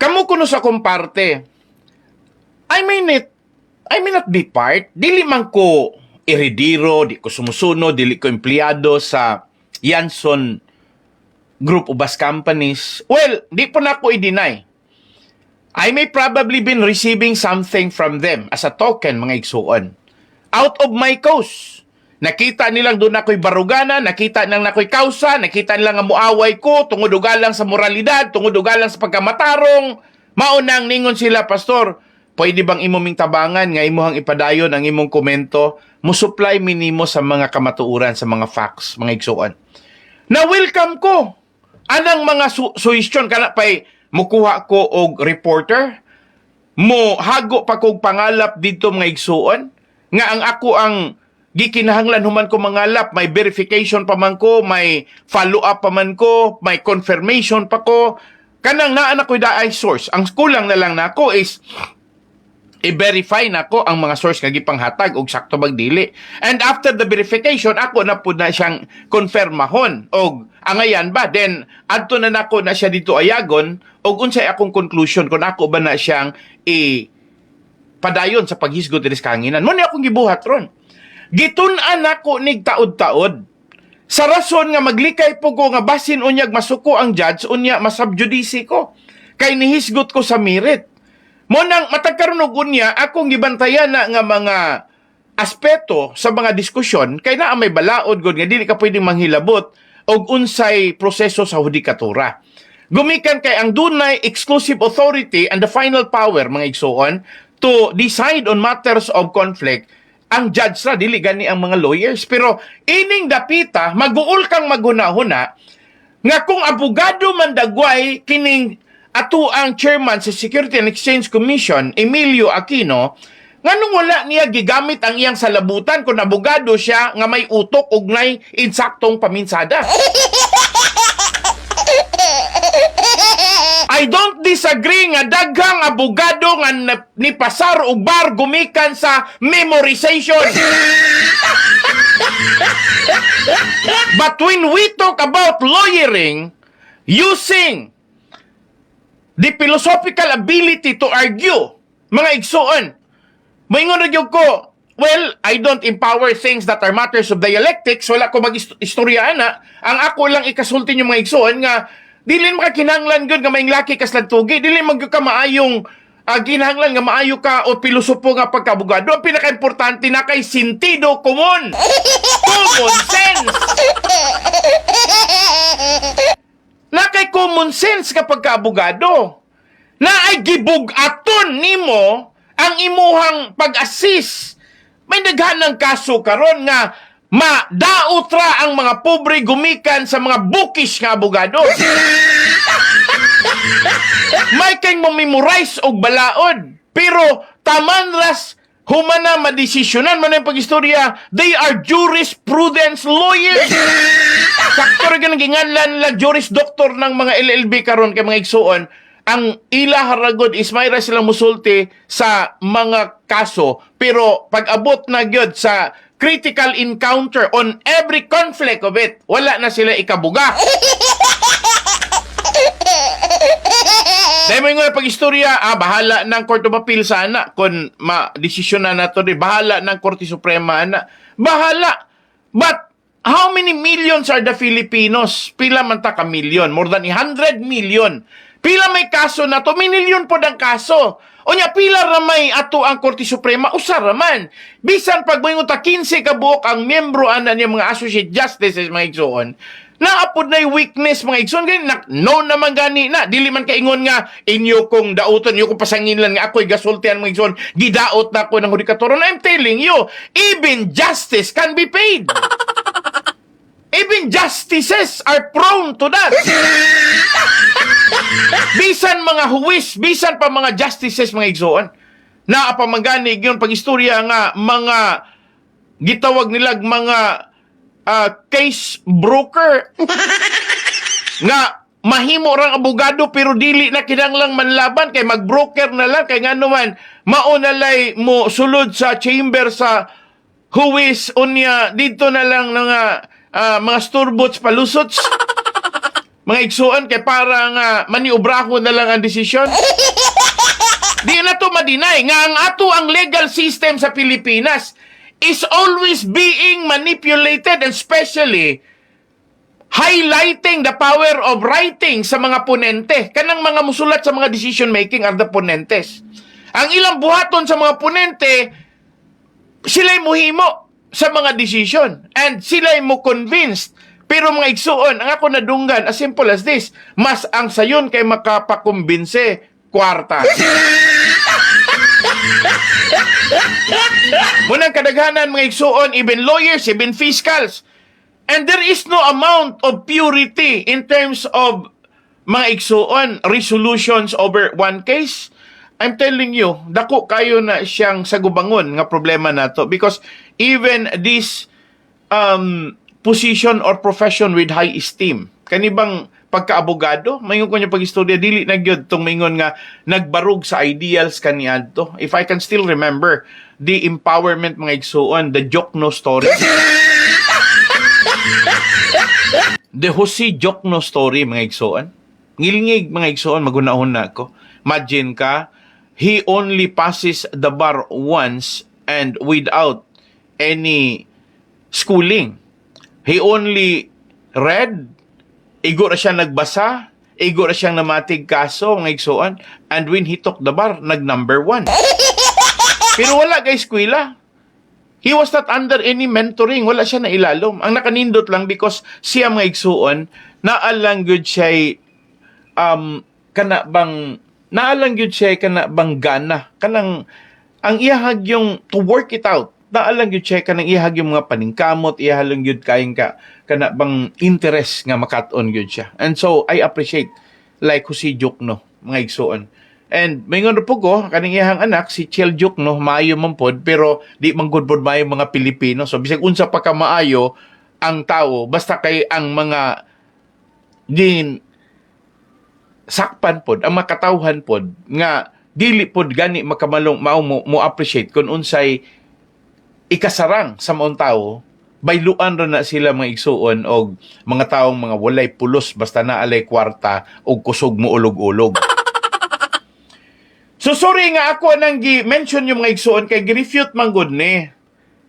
Kamu kuno sa komparte. I may not be part. Dili man ko irediro, di ko sumusuno, dili ko empleyado sa Yanson Group of Bus Companies. Well, di po na ko i-deny. I may probably been receiving something from them as a token, mga igsuon. Out of my cause. Nakita nilang doon ako'y barugana, nakita nilang ako'y kausa, nakita nilang nga muaway ko, tungod ugalang sa moralidad, tungod ugalang sa pagkamatarong. Maunang ningon sila, Pastor, pwede bang imong tabangan nga imuhang ipadayon ang imong komento, musupply minimo sa mga kamatuuran, sa mga facts, mga igsuon. Na-welcome ko. Anang mga suhestyon, kana pa'y mukuha ko og reporter, mo hago pa kog pangalap dito mga igsuon nga ang ako ang gikinahanglan human ko mangalap, may verification pa man ko, may follow up pa man ko, may confirmation pa ko, kanang naa na ko'y daay source. Ang kulang na lang nako is i-verify nako ang mga source nga gipanghatag og sakto bag dili. And after the verification, ako na pud na siyang konfirmahon og angayan ba, then adto na nako na siya dito ayagon og unsay akong conclusion kung ako ba na siyang padayon sa paghisgot dinis kanginan. Mo ni akong gibuhat ron. Gitun-an ako nig taod-taod. Sa rason nga maglikay po ko nga basin unyag masuko ang judge, unya masubjudice ko. Kay nihisgot ko sa merit. Mo nang matagkaroon og unya, akong gibantayan na nga mga aspeto sa mga diskusyon, kay naa may balaod gud nga dili ka pwedeng manghilabot og unsay proseso sa hudikatura. Gumikan kay ang dunay exclusive authority and the final power, mga igsuon, to decide on matters of conflict, ang judge ra, dili gani ang mga lawyers. Pero ining dapita, mag-uul kang maghuna-huna, nga kung abogado man dagway kining ato ang chairman sa Security and Exchange Commission, Emilio Aquino, nga nung wala niya gigamit ang iyang salabutan kung abogado siya nga may utok ug nay insaktong paminsada. I don't disagree nga daghang abogado nga ni pasar og bar gumikan sa memorization. But when we talk about lawyering, using the philosophical ability to argue, mga igsuon, moingon ra gyud ko, well, I don't empower things that are matters of dialectics, wala ko mag-istorya ana. Ang ako lang ikasulti yung mga igsuon nga dili makakinahanglan gud nga maing laki kas lantugi, dili magyo ka maayong kinahanglan nga maayo ka o pilosopo nga pagkabugado. Ang pinaka-importante na kay sentido komon. Common sense. Na kay common sense ka pagkabugado. Na ay gibug-aton nimo ang imuhang pag-assist. May daghanang kaso karon nga madaotra ang mga pobre gumikan sa mga bookish nga abogado. May kayong memorize og balaod, pero taman ras humana madesisyonan man ang pag-istorya, they are jurisprudence lawyers. Sakto rin ginganlan nila juris doctor ng mga LLB karon kay mga igsuon. Ang ila haragod is mayra silang musulti sa mga kaso, pero pag-abot na gyud sa critical encounter on every conflict of it, wala na sila ikabuga. Dahil mo yung pag-istorya, bahala ng Court of Appeal sana kung ma-desisyon na nato rin. Bahala ng Korte Suprema na. Bahala. But how many millions are the Filipinos? Pila man ta ka million? More than 100 million. Pila may kaso na to? Minilyon po ng kaso. O nya, pila ramay ato ang Korte Suprema, usar raman. Bisan pag mo yung 15 kabuok ang miyembro ana niya mga associate justices, mga igsoon, naapod na yung weakness, mga igsoon, no naman gani na. Dili man kaingon nga, inyo kong dauton, inyo kong pasanginlan nga ako'y gasultian, mga igsoon, gidaot na ako ng hudikatoron. I'm telling you, even justice can be paid. Even justices are prone to that. Bisan mga huwis, bisan pa mga justices, mga igsoon, na apamaganig yun pag-istorya nga mga gitawag nilag mga case broker nga mahimo rang abogado pero dili na kinahanglang manlaban kay mag-broker na lang kay ngano man maunalay mo sulod sa chamber sa huwis unya dito na lang nga mga storebots palusots. Mga igsuon kay para nga maniobraho na lang ang desisyon. Di na to madinay nga ang ato ang legal system sa Pilipinas is always being manipulated, and especially highlighting the power of writing sa mga ponente. Kanang mga musulat sa mga decision making are the ponentes. Ang ilang buhaton sa mga ponente, sila'y muhimo sa mga decision and sila'y mo convinced. Pero mga igsuon, ang ako nadunggan, as simple as this, mas ang sayon kay makapakumbinse, kwarta. Munang kadaghanan mga igsuon, even lawyers, even fiscals. And there is no amount of purity in terms of mga igsuon, resolutions over one case. I'm telling you, dako kayo na siyang sagubangon nga problema nato because even this position or profession with high esteem, kanibang pagkaabogado, mayon ko niya pag-istorya, dili na gyud tong maingon nga nagbarug sa ideals kaniadto. If I can still remember the empowerment mga igsuon, the Jokno story. The Jose Jokno story mga igsuon. Ngilingig mga igsuon, magunahon na ako. Imagine ka, he only passes the bar once and without any schooling. He only read, igo na siya nagbasa, igo na siyang namatig kaso, mga igsuon, and when he took the bar, nag-number 1. Pero wala guys, eskwela. He was not under any mentoring. Wala siya na ilalom. Ang nakanindot lang because siya mga igsuon, naalang good siya naalang yun siya kanabang gana. Kanang, ang iyahag yung to work it out. Naalang yun siya kanang iyahag yung mga paningkamot, iyahalang yun kayong kanabang interest nga makaton yun siya. And so, I appreciate like Jose Jokno, mga igsuon. And may nga po ko, kaning iyahang anak, si Chel Jokno, maayo man pod, pero di man good pod maayo mga Pilipino. So, bisag unsa pa ka maayo ang tao, basta kay ang mga din sakpan pod, ang makatawhan pod, nga dili pod gani makamalong mo appreciate kung unsay ikasarang sa maong tao, bayluan ra na sila mga igsuon og mga taong mga walay pulos basta naalay kwarta og kusog mo ulog-ulog. So sorry nga ako nang gi-mention yung mga igsuon kay gi-refute man gud ni.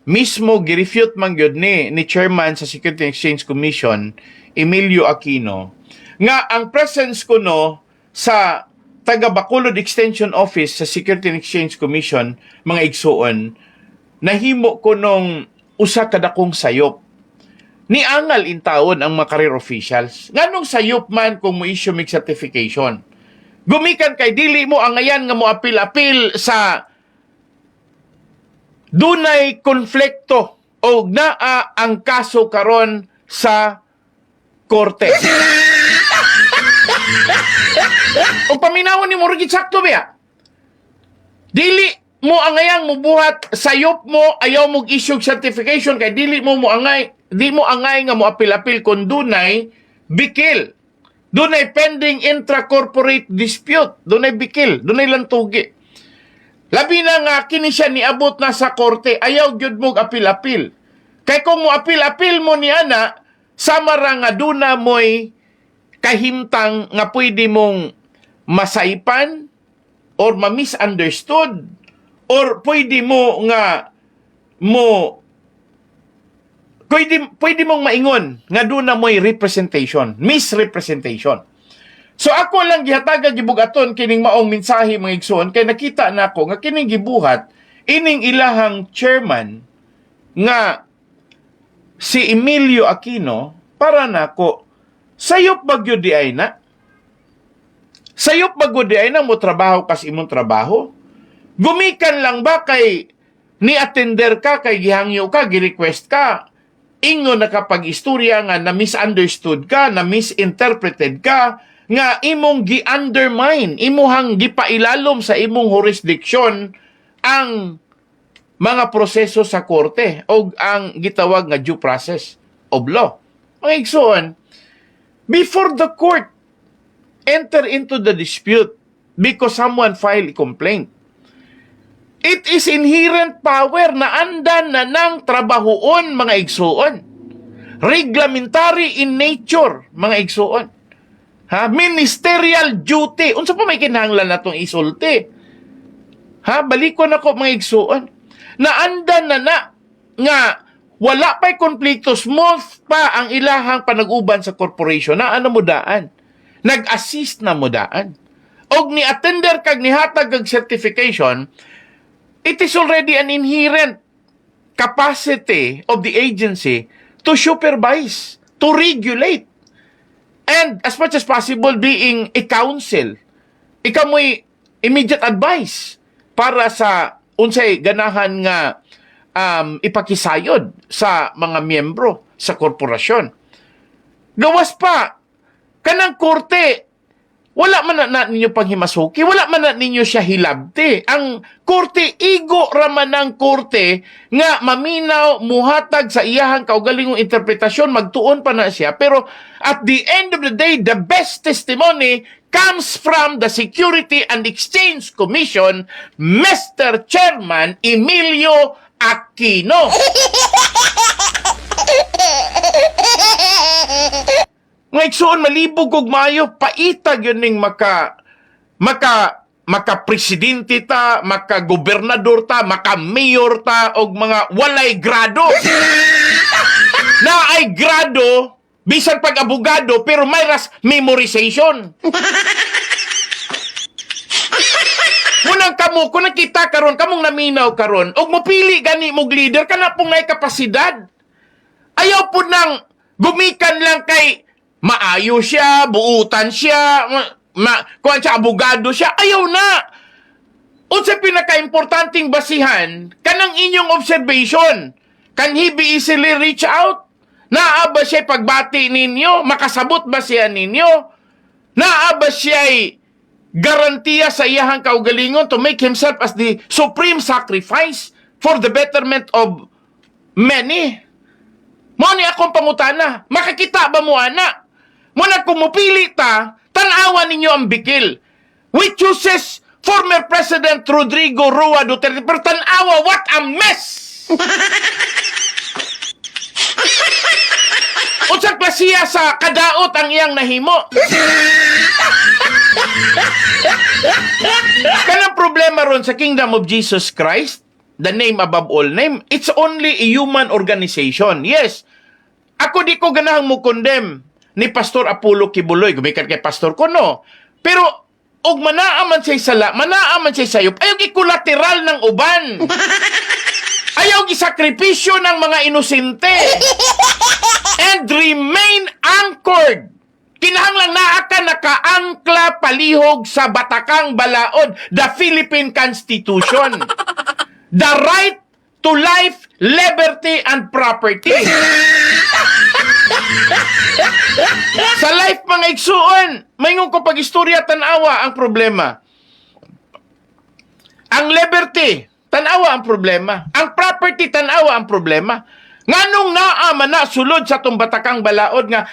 Mismo gi-refute man gud ni Chairman sa Securities and Exchange Commission, Emilio Aquino, nga ang presence ko no sa taga Bacolod Extension Office sa Securities and Exchange Commission, mga igsuon, nahimo ko nung usa kadakong sayop. Ni angal in taon ang mga career officials. Nganong sayop man kung mo issue mig certification. Gumikan kay dili mo angayan nga mo apil-apil sa dunay konflikto o naa ang kaso karon sa korte. O paminawon ni mo rin sakto ba? Dili mo angayang mo buhat sayop mo ayaw mo issue certification kay dili mo angay nga mo apil-apil kung dunay bikil. Dunay pending intra-corporate dispute. Dunay bikil. Dunay lantugi. Labi na nga kini siya niabot na sa korte ayaw gyud mo apil-apil. Kay kung mo apil-apil mo ni ana samara nga duna mo'y kahimtang nga pwede mong masaipan or ma-misunderstood or pwede mo nga pwede mong maingon nga doon na mo'y representation, misrepresentation. So ako lang gihatagan gibugaton kining maong mensahe mga igsoon kay nakita na ako nga kining gibuhat ining ilahang chairman nga si Emilio Aquino para nako sayop bagyo di ay na. Sayop bagyo di ay na mo trabaho kas imong trabaho. Gumikan lang ba kay ni attender ka, kay gihangyo ka, gi-request ka, ingo nakapag-istorya nga na misunderstood ka, na misinterpreted ka, nga imong gi-undermine, imuhang gipailalom sa imong jurisdiction ang mga proseso sa korte o ang gitawag nga due process of law. Mga igsoon, before the court enter into the dispute because someone filed a complaint, it is inherent power na andan na ng trabahoon, mga igsuon. Reglamentary in nature, mga igsuon. Ministerial duty. Unsa pa may kinahanglan natong isulti? Balikon ako, mga igsuon. Na andan na nga wala pa'y konflikto, smooth pa ang ilahang panag-uban sa corporation na ano mo daan. Nag-assist na mo daan. Og ni attender kag ni hatag kag certification, it is already an inherent capacity of the agency to supervise, to regulate, and as much as possible being a counsel. Ikaw mo'y immediate advice para sa unsay ganahan nga ipakisayod sa mga miyembro sa korporasyon. Gawas pa, kanang korte, wala man na ninyo panghimasuki, wala man na ninyo siya hilabti. Ang korte, igo raman ng korte nga maminaw, muhatag sa iyahang kaugalingong interpretasyon, magtuon pa na siya. Pero at the end of the day, the best testimony comes from the Security and Exchange Commission, Mr. Chairman Emilio Aquino. Nga igsuon malibog og maayo, paitag yun ning maka-presidente ta, maka-gobernador ta, maka-mayor ta, og mga walay grado. Na ay grado, bisan pag-abogado, pero may ras memorization. Munang kamo, kung nakita karon, kamong naminaw karon, og mopili gani mog leader, kana pong ngay kapasidad. Ayaw po nang gumikan lang kay maayo siya, buutan siya, kuwan siya, abogado siya, ayaw na. Unsa pinaka-importanting basihan, kanang inyong observation, can he be easily reach out? Naa ba siya pagbati ninyo? Makasabot ba siya ninyo? Naa ba siya garantiya sa iyahang kaugalingon to make himself as the supreme sacrifice for the betterment of many? Mo ni akong pangutana, makakita ba mo ana? Muna kung mupili ta, tanawa ninyo ang bikil. We chooses former President Rodrigo Roa Duterte, pero tanawa, what a mess! Unsang klasiya sa kadaot ang iyang nahimo. Kanang problema ron sa Kingdom of Jesus Christ, the name above all name, it's only a human organization. Yes, ako di ko ganahang mo condemn ni Pastor Apollo Kibuloy, gumikan kay Pastor ko, no. Pero, og manaaman siya sala, manaaman siya sayop, ayaw gikulateral ng uban. Ayaw gisakripisyo ng mga inosente. And remain anchored. Kinahanglang naa ka nakaangkla palihog sa batakang balaod, the Philippine Constitution. The right to life, liberty, and property. Sa life, mga igsuon, mayroon ko pag-istorya, tanawa ang problema. Ang liberty, tanawa ang problema. Ang property, tanawa ang problema. Nganong naaman na sulod sa tumbatakang balaod nga,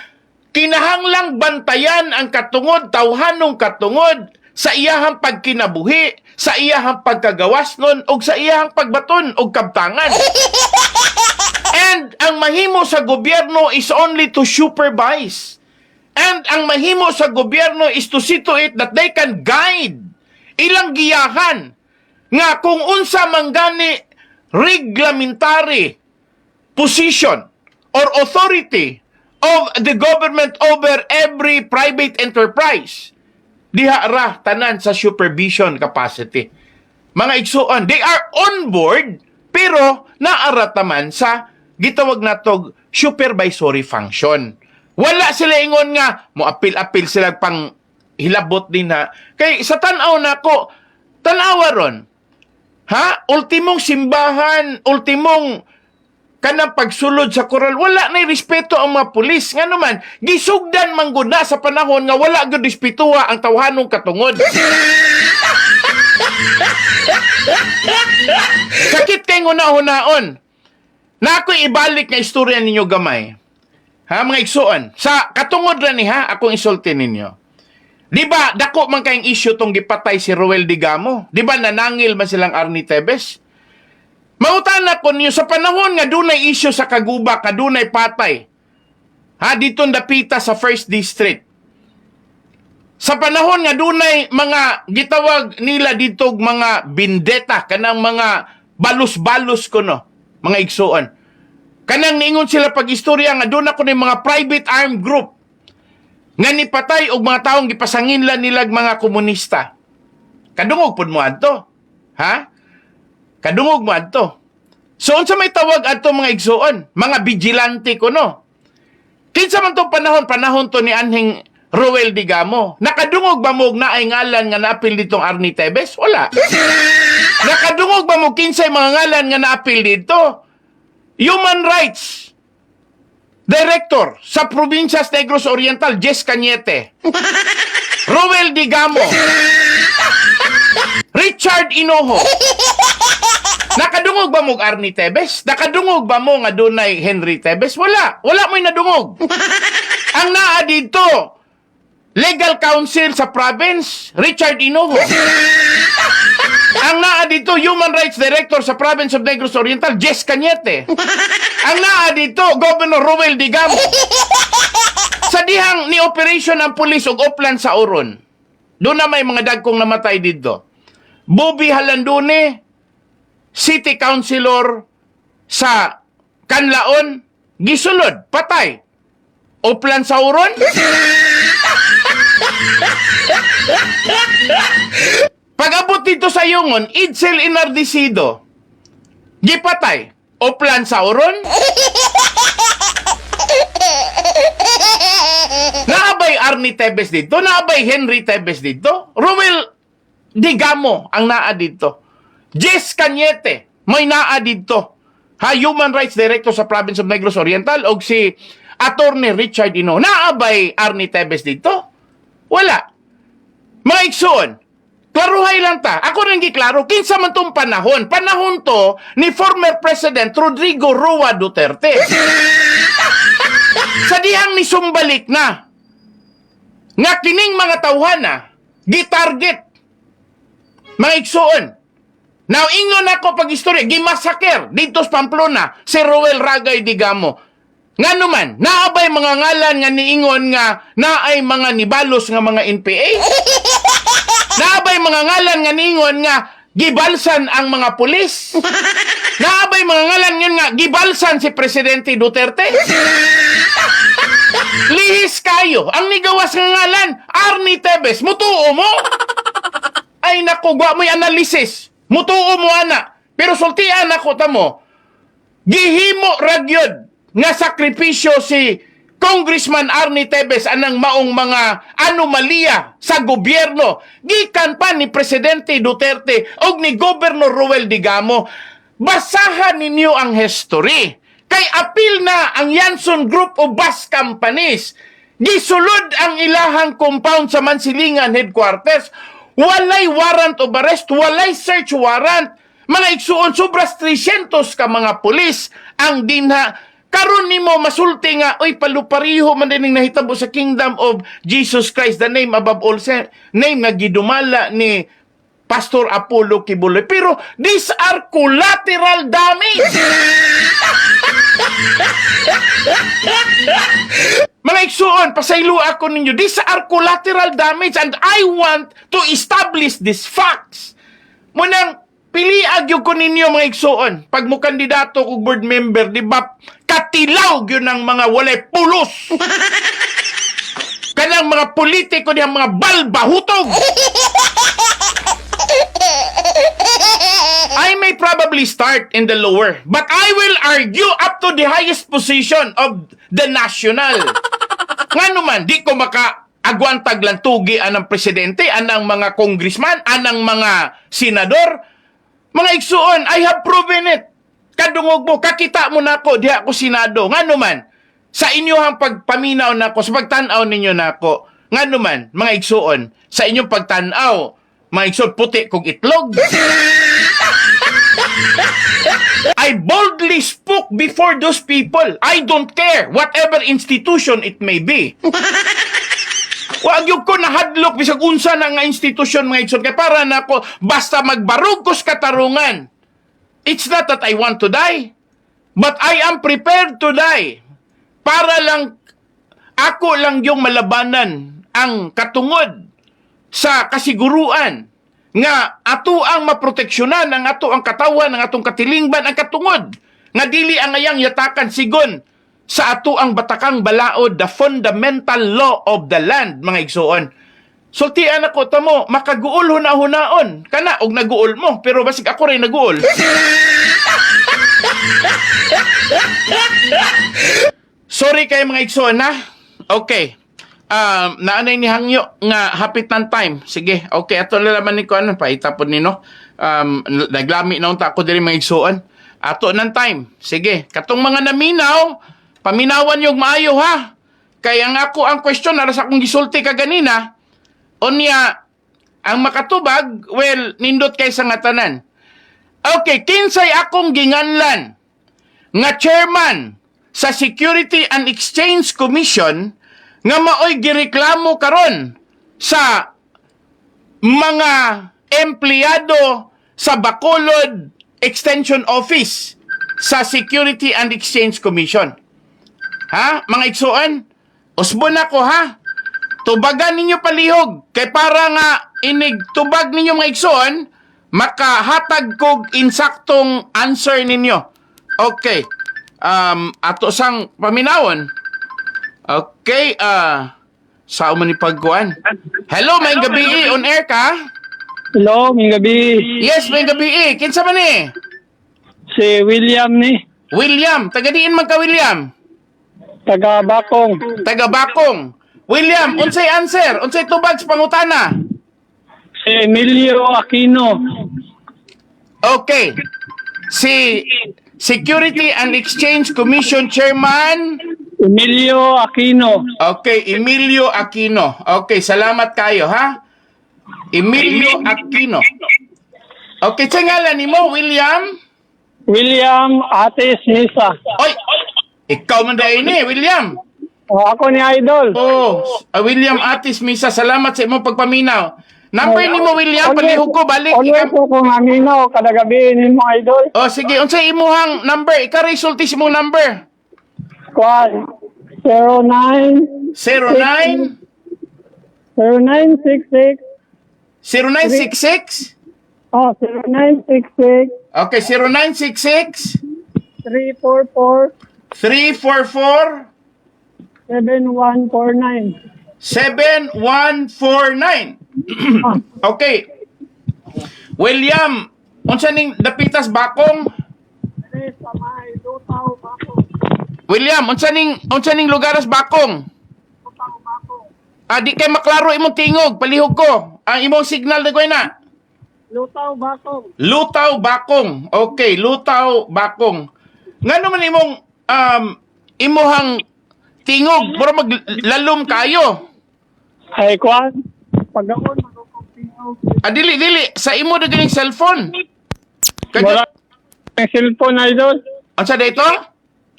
kinahanglang bantayan ang katungod, tawhanong katungod, sa iyahang pagkinabuhi, sa iyahang pagkagawas nun, o sa iyahang pagbaton o kabtangan. And ang mahimo sa gobyerno is only to supervise. And ang mahimo sa gobyerno is to see to it that they can guide, ilang giyahan, nga kung unsa manggani reglamentary position or authority of the government over every private enterprise, diha ra tanan sa supervision capacity. Mga igsuon, they are on board, pero naarataman sa gitawag natog supervisory function. Wala sila ingon nga, moapil-apil sila pang hilabot din ha. Kay sa tanaw nako, tanawa ron, ha? Ultimong simbahan, ultimong kanang pagsulod sa koral, wala na respeto ang mga pulis. Nga naman, gisugdan mangguna sa panahon nga wala gud respetuha ang tawhanong katungod. Sakit kay nguna-hunaon. Na ako'y ibalik nga istorya ninyo gamay. Ha, mga igsuon. Sa katungod ra ni ha, akong isulti ninyo. Di ba, dako man kayong issue tong gipatay si Roel Digamo? Di ba, nanangil man silang Arnie Tebes? Mautana ko niyo, sa panahon nga dunay issue sa Kaguba, nga dunay patay. Ha, dito dapita sa 1st District. Sa panahon nga dunay mga gitawag nila dito mga bindeta, kanang mga balus-balus ko no, mga igsuon. Kanang niingon sila pag-istorya nga doon ako ng mga private armed group nga nipatay og mga taong gipasangin lang nilag mga komunista. Kadungog pud mo adto. Ha? Kadungog mo adto. So unsa may tawag adto mga igsuon? Mga vigilante ko no. Kinsa man to panahon to ni anhing Roel Digamo. Nakadungog ba mo naay ngalan nga naapil ditong Arnie Tebes? Wala. Nakadungog ba mo kinsay mga ngalan nga naapil dito? Human Rights Director sa Provincias Negros Oriental, Jess Cañete. Roel Digamo, Richard Inoho. Nakadungog ba mo Arnie Tebes? Nakadungog ba mo nga dunay Henry Tebes? Wala mo'y nadungog. Ang naa dito, legal counsel sa province, Richard Inoho. Ang naa dito, human rights director sa province of Negros Oriental, Jess Cañete. Ang naa dito, Governor Roel Digamo. Sa dihang ni operation ang pulis og Oplan sa Oron, doon na may mga dagkong namatay dito. Bobby Halandune, City Councilor sa Canlaon, gisulod, patay. Oplan sa Oron? Pag-abot dito sa Yungon, Idsel Inardicido, gipatay. Oplan sa Oron? Naabay Arnie Tebes dito? Naabay Henry Tebes dito? Roel Digamo ang naa dito. Jess Cañete, may naa dito. Human Rights Director sa Province of Negros Oriental o si Attorney Richard Ino. Naabay Arnie Tebes dito? Wala. Mga igsoon, klaruhay lang ta. Ako rin giklaro, kinsa man tong panahon. Panahon to ni former President Rodrigo Roa Duterte. Sa dihang ni sumbalik na nga kining mga tawhana gitarget mga igsoon. Now ingon ako pag istorya gimasaker dito sa Pamplona si Roel Ragay Digamo. Ngano man naabay mga ngalan nga niingon nga naay mga nibalos nga mga NPA. Naabay mga ngalan nga niingon nga gibalsan ang mga pulis. Naabay mga ngalan nga gibalsan si Presidente Duterte. Lihis kayo. Ang nigawas nga ngalan, Arnie Tebes. Mutuo mo? Ay naku, mo'y analysis. Mutuo mo, ana. Pero sultian ako, tamo. Gihimo ragyod nga sakripisyo si Congressman Arnie Tebes anang maong mga anomalya sa gobyerno. Gikan pa ni Presidente Duterte o ni Governor Roel Digamo. Basahan ninyo ang history. Kay apil na ang Yanson Group of Bus Companies. Gisulod ang ilahang compound sa Mansilingan Headquarters. Walay warrant of arrest, walay search warrant. Mga igsuon, sobras 300 ka mga pulis ang dinha. Karon nimo masulti nga, oy palupariho man dining nahitabo sa Kingdom of Jesus Christ, the name above all name nga gidumala ni Pastor Apollo Kibuloy. Pero these are collateral damage. Mga igsuon, pasaylo ako ninyo. These are collateral damage and I want to establish these facts. Munang piliag yung ko ninyo mga igsuon. Pag mo kandidato kong board member, di ba, katilaw yun ang mga walay pulos. Kanang mga politiko niyang mga balbahutog. I may probably start in the lower, but I will argue up to the highest position of the national. Nga naman, di ko maka-agwantag lang tugi anang presidente, anang mga congressman, anang mga senador. Mga igsuon, I have proven it. Kadungog mo, kakita mo na ako, di ako senado. Nga naman, sa inyong pagpaminaw na ako, sa pagtanaw ninyo na ako, nga naman, mga igsuon, sa inyong pagtanaw, mga igsuon, puti kong itlog. I boldly spoke before those people. I don't care, whatever institution it may be. Wag yung ko nahadlok bisag unsa na nga institusyon mga igsoon kay para na ako basta magbarug ko sa katarungan. It's not that I want to die, but I am prepared to die. Para lang ako lang yung malabanan ang katungod sa kasiguruan nga ato ang maproteksyonan ang ato ang katawan, ang atong katilingban, ang katungod nga dili ang ayang yatakan sigon sa ato ang batakang balaod, the fundamental law of the land, mga igsuon. Sultian ako, tamo, makaguol huna-hunaon. Kana, og naguol mo, pero basig ako rin naguol. Sorry kay mga igsuon, ha? Okay. Naanay ni Hangyo nga hapit ng time. Sige, okay, ato lalaman ni ko ano, paitapon ni no. Naglami na unta ako diri mga igsuon. Ato ng time. Sige, katong mga naminaw, paminawan yung maayo ha. Kaya nga ako ang question, aras akong gisulti ka ganina, Unya, ang makatubag, well, nindot kay sa nga tanan. Okay, kinsay akong ginganlan nga chairman sa Security and Exchange Commission nga maoy gireklamo karon sa mga empleyado sa Bacolod Extension Office sa Security and Exchange Commission. Ha? Mga igsuon, usbon ako ha. Tubagan ninyo palihog kay para nga inig tubag ninyo mga igsuon, makahatag kog insaktong answer ninyo. Okay. Ato sang paminawon. Okay, sa man ni pagkuan. Hello, may gabi on air ka? Hello, may gabi. Yes, may gabi. Kinsa man ni? Si William ni. William, taga diin man ka William? Taga Bakong. Taga Bakong. William, unsay answer? Unsay tubag sa pangutana? Si Emilio Aquino. Okay. Si Security and Exchange Commission Chairman. Emilio Aquino. Okay, Emilio Aquino. Okay, salamat kayo, ha? Emilio Aquino. Okay, sa ngalan ni mo, William? William Atis Misa. Oy, ikaw man dahil ni, William. Ako ni Idol. Oh, William Atis Misa, salamat sa imong pagpaminaw. Number ni mo, William, palihog ko, balik. Always ko kung hanginaw, kada gabi ni mo Idol. Oh, sige, unsay imuhang number? Ika-resulti sa imong number. Kwan, 09 09 0966 0966 0966 Okay, 0966 344 344 7149. 7149. Okay. William, unsa ning dapitas Bakong? Sa may Lutaw, Bakong. William, unsa ning lugaras Bakong? Di kay maklaro imong tingog, palihog ko. Ang imong signal na koy na. Lutaw, Bakong. Lutaw Bakong. Okay, Lutaw Bakong. Ngano man imong imuhang tingog, pero maglalom kayo. Ay, Kwan, pag-aon, magkukumpino. Dili. Sa imo na ganing cellphone. Wala ang cellphone, Idol. Unsa dito?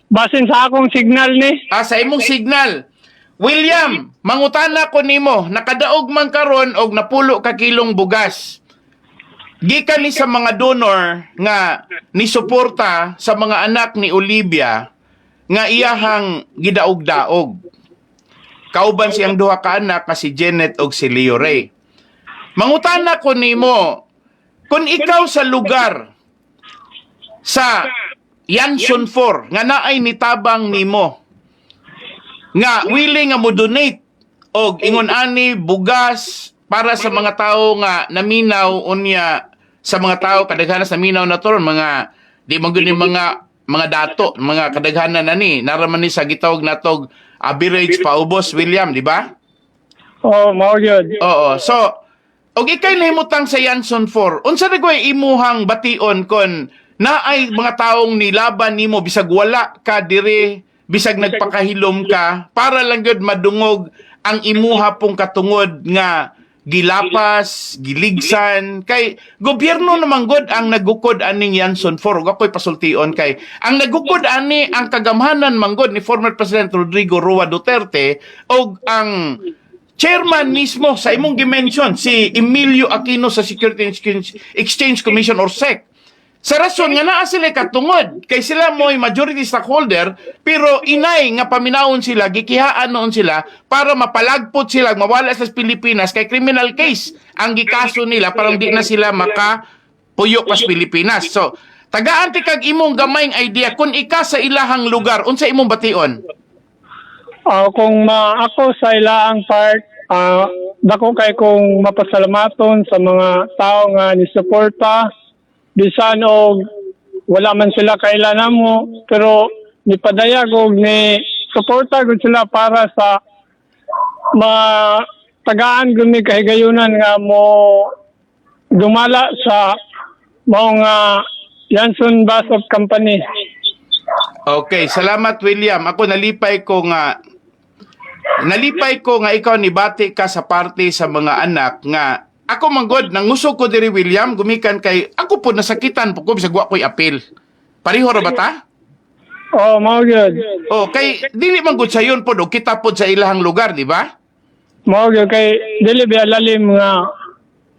Basin sa akong signal ni. Sa imong signal. William, mangutana ko nimo, nakadaog man karon og napulo ka kilong bugas. Gikan ni sa mga donor nga ni suporta sa mga anak ni Olivia nga iyahang gidaog-daog. Kauban siyang duha ka anak nga si Janet og si Leo Ray. Mangutana ko nimo, kung ikaw sa lugar sa Yanson 4 nga naay nitabang nimo nga willing nga mo donate og ingon ani bugas para sa mga tao nga naminaw unya sa mga tao kadaghanan sa minaw na toron mga di man gyud mga dato mga kadaghanan na ni naraman ni sa gitawag natog average paubos William, di ba? Oh, mao gyud. Oo. So, og ikay nahimutang sa Yanson 4, unsa na koy imuhang bation kon naay mga taong nilaban nimo bisag wala ka dire, bisag nagpakahilom ka para lang gyud madungog ang imuha pong katungod nga gilapas, giligsan kay gobyerno naman gud ang nagukod aning Yanson 4. Ug ako'y pasultion kay ang nagukod ani ang kagamhanan manggod ni former President Rodrigo Roa Duterte og ang chairman mismo sa imong gimension si Emilio Aquino sa Security and Exchange Commission or SEC. Sa rason nga naa sila katungod kay sila mo'y majority stockholder pero inay nga paminawon sila gikihaan noon sila para mapalagpot sila mawala sa Pilipinas kay criminal case ang gikaso nila para di na sila makapuyok pas Pilipinas. So tagaan ti kag imong gamayng idea kung ika sa ilahang lugar unsa imong bation? Kung ako sa ilaang part, dako kay kung mapasalamaton sa mga tao nga ni suporta bisan og wala man sila kailangan mo pero nipadayag og ni suporta gud sila para sa mga tagaan gud mi kahigayunan nga mo dumala sa mga Yanson Bus of Company. Okay, salamat William. Ako nalipay ko nga nalipay ko nga ikaw nibati ka sa parte sa mga anak nga ako manggod nangusog ko diri William gumikan kay ako po nasakitan po ko bisag wa ko'y apil. Pareho ra ba ta? Oh, mao gyud. Oh, kay dili man gud sayon pod og kita pod sa ilahang lugar, di ba? Mao gyud kay dili biya lalim nga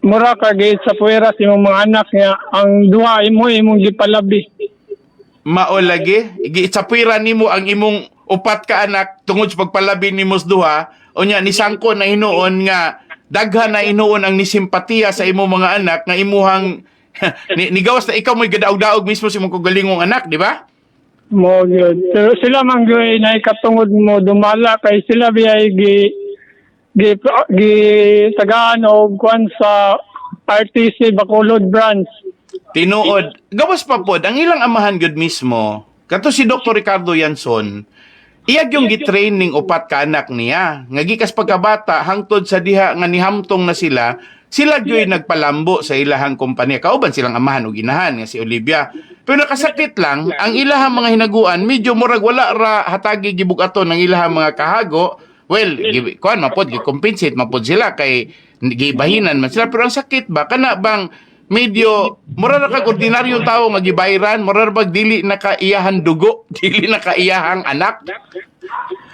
mura ka gid sa puwera sa imong mga anak nga ang duha imong gipalabi. Mao lagi giitsapira nimo ang imong upat ka anak tungod sa pagpalabi nimo sa duha unya ni sangko na hinuon nga daghan na inuon ang nisimpatiya sa imong mga anak nga imuhang ni gawas na ikaw mo'y gadaog-daog mismo sa imong kagalingong anak, di ba? Mo gyud. Pero sila man gyud na ikatungod mo dumala kay sila biyay gi tagaan og kuan sa RTC Bacolod branch. Tinuod. Gawas pa pod, ang ilang amahan gyud mismo, kato si Dr. Ricardo Yanson, iyag yung gitraining upat ka anak niya. Nga gikas pagkabata, hangtod sa diha nga nihamtong na sila gyud nagpalambo sa ilahang kompanya. Kauban silang amahan o ginahan nga si Olivia. Pero nakasakit lang, ang ilahang mga hinaguan, medyo murag wala ra hatagi gibugaton ng ilahang mga kahago. Well, kuan mapod gi-compensate mapod sila kay gibahinan man sila, pero ang sakit ba kana bang medyo mura na kag ordinaryong tao nga gibayran, mura bag dili nakaiyahan dugo, dili nakaiyahang anak.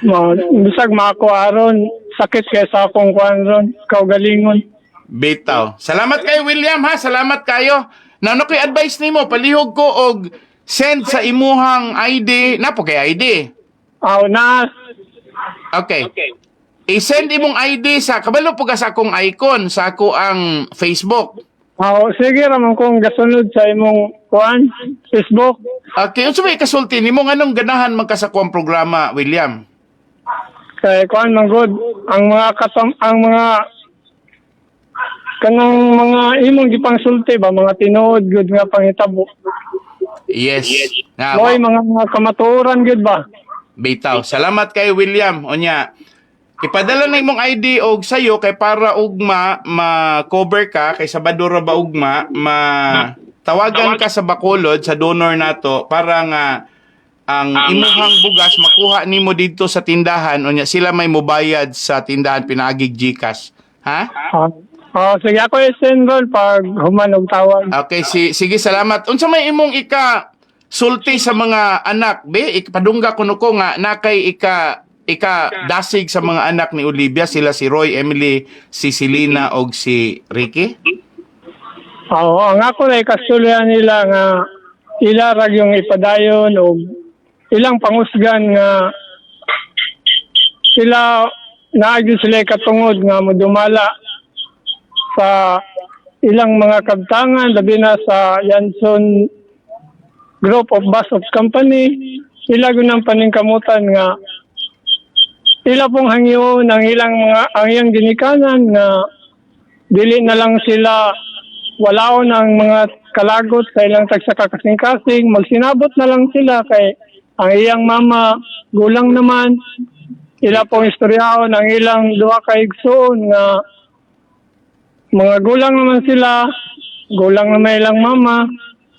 Mo bisag mako aron sakit kay sa akong kuan ron kaugalingon. Bitaw. Salamat kayo William ha, salamat kayo. Nano kay advice nimo palihog ko og send sa imuhang ID, napo kay ID. Aw na Okay. I-send imong ID sa kabalo po ka sa akong icon sa ako ang Facebook. sige ramon kong gasunod sa imong kuan Facebook. Okay, unsa may kasulti nimo nganong ganahan man ka sa kuang programa, William? Kay kuan man good ang mga kanang mga imong gipangsulti ba mga tinuod good nga panghitabo. Yes. Nga, Moy mga kamatuoran good ba? bitaw. Salamat kay William. Onya, ipadala na imong ID og sayo kay para ugma ma-cover ka kay Sabado ra ba ugma tawagan ka sa Bacolod sa donor nato para nga ang imuhang bugas makuha nimo dito sa tindahan unya sila may mobayad sa tindahan pinaagig GCash. Ha? Sige ako i-send pag human og tawag. Okay, sige salamat. Unsa may imong sulti sa mga anak be ipadungga kuno ko nga nakay ika dasig sa mga anak ni Olivia sila si Roy, Emily, si Selena og si Ricky. Ang ako na ikasuluyan nila nga ilarag yung ipadayon o ilang pangusgan nga sila naagyo sila katungod nga modumala sa ilang mga kabtangan labi na sa Yanson Group of Bus of Company. Sila gunang paningkamutan nga sila pong hangyo ng ilang mga ang iyang ginikanan nga dili na lang sila walaon ang mga kalagot sa ilang tagsaka kasing-kasing, magsinabot na lang sila kay ang iyang mama gulang naman ila pong istoryahon ang ilang duha ka igsoon nga mga gulang naman sila, gulang naman ilang mama,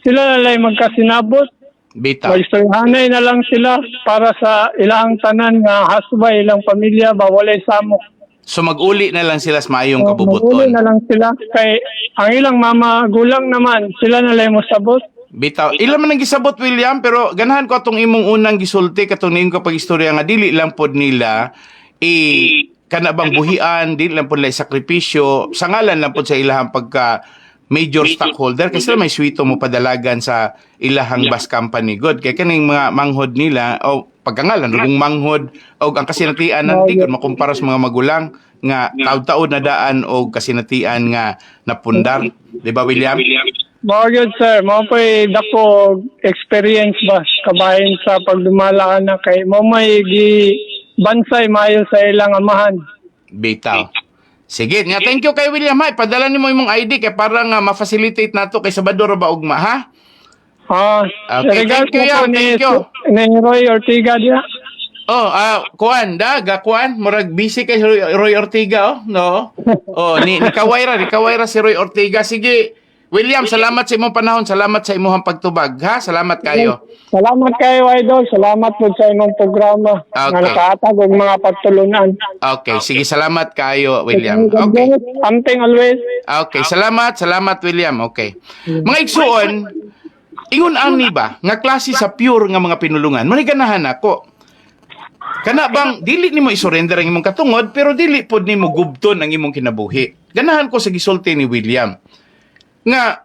sila lalay magkasinabot. Bitaw. Magstoryahanay na lang sila para sa ilang tanan nga hasbay ilang pamilya ba walay samok. So mag-uli na lang sila sa maayong Maguli kabubuton. na lang sila kay ang ilang mama gulang naman sila na lang mo sabot. Bitaw. Ilan man ang gisabot, William, pero ganahan ko atong imong unang gisulti katong niing kapag istorya nga dili lang pod nila kana bang buhian, dili lang pod nila sakripisyo, sa ngalan lang pod sa ilahang pagka major stockholder kasi may swito mo padalagan sa ilahang bus company good kay kaning mga manghod nila o pagkangalan rugong manghod o ang kasinatian nanti kun makumpara sa mga magulang nga taud-taud na daan o kasinatian nga napundar, di ba William? Mao gyud sir, mao po'y dako experience ba kabahin sa pagdumala na kay mo may bansay maayo sa ilang amahan. Bitaw. Sige, nga thank you kay William ha. Padala nimo imong ID kay para nga ma-facilitate nato kay Sabado ra ba ugma ha? Okay, Regards thank you, mo po thank you. ni Roy Ortiga diya. Kuan murag busy kay Roy Ortiga no? Ni Kawaira si Roy Ortiga. Sige, William, salamat sa imong panahon, salamat sa imong pagtubag, ha? Salamat kayo. Salamat kayo, Idol. Salamat po sa imong programa. Okay. Nga nakaatag og mga pagtulunan. Okay, sige, salamat kayo, William. Okay. Amping always. Okay, salamat, William. Okay. Mga igsuon, ingon ani ba nga klase sa pure nga mga pinulungan? Maniganahan ako. Kana bang dili nimo isurrender ang imong katungod pero dili pod nimo gubton ang imong kinabuhi. Ganahan ko sa gisulti ni William nga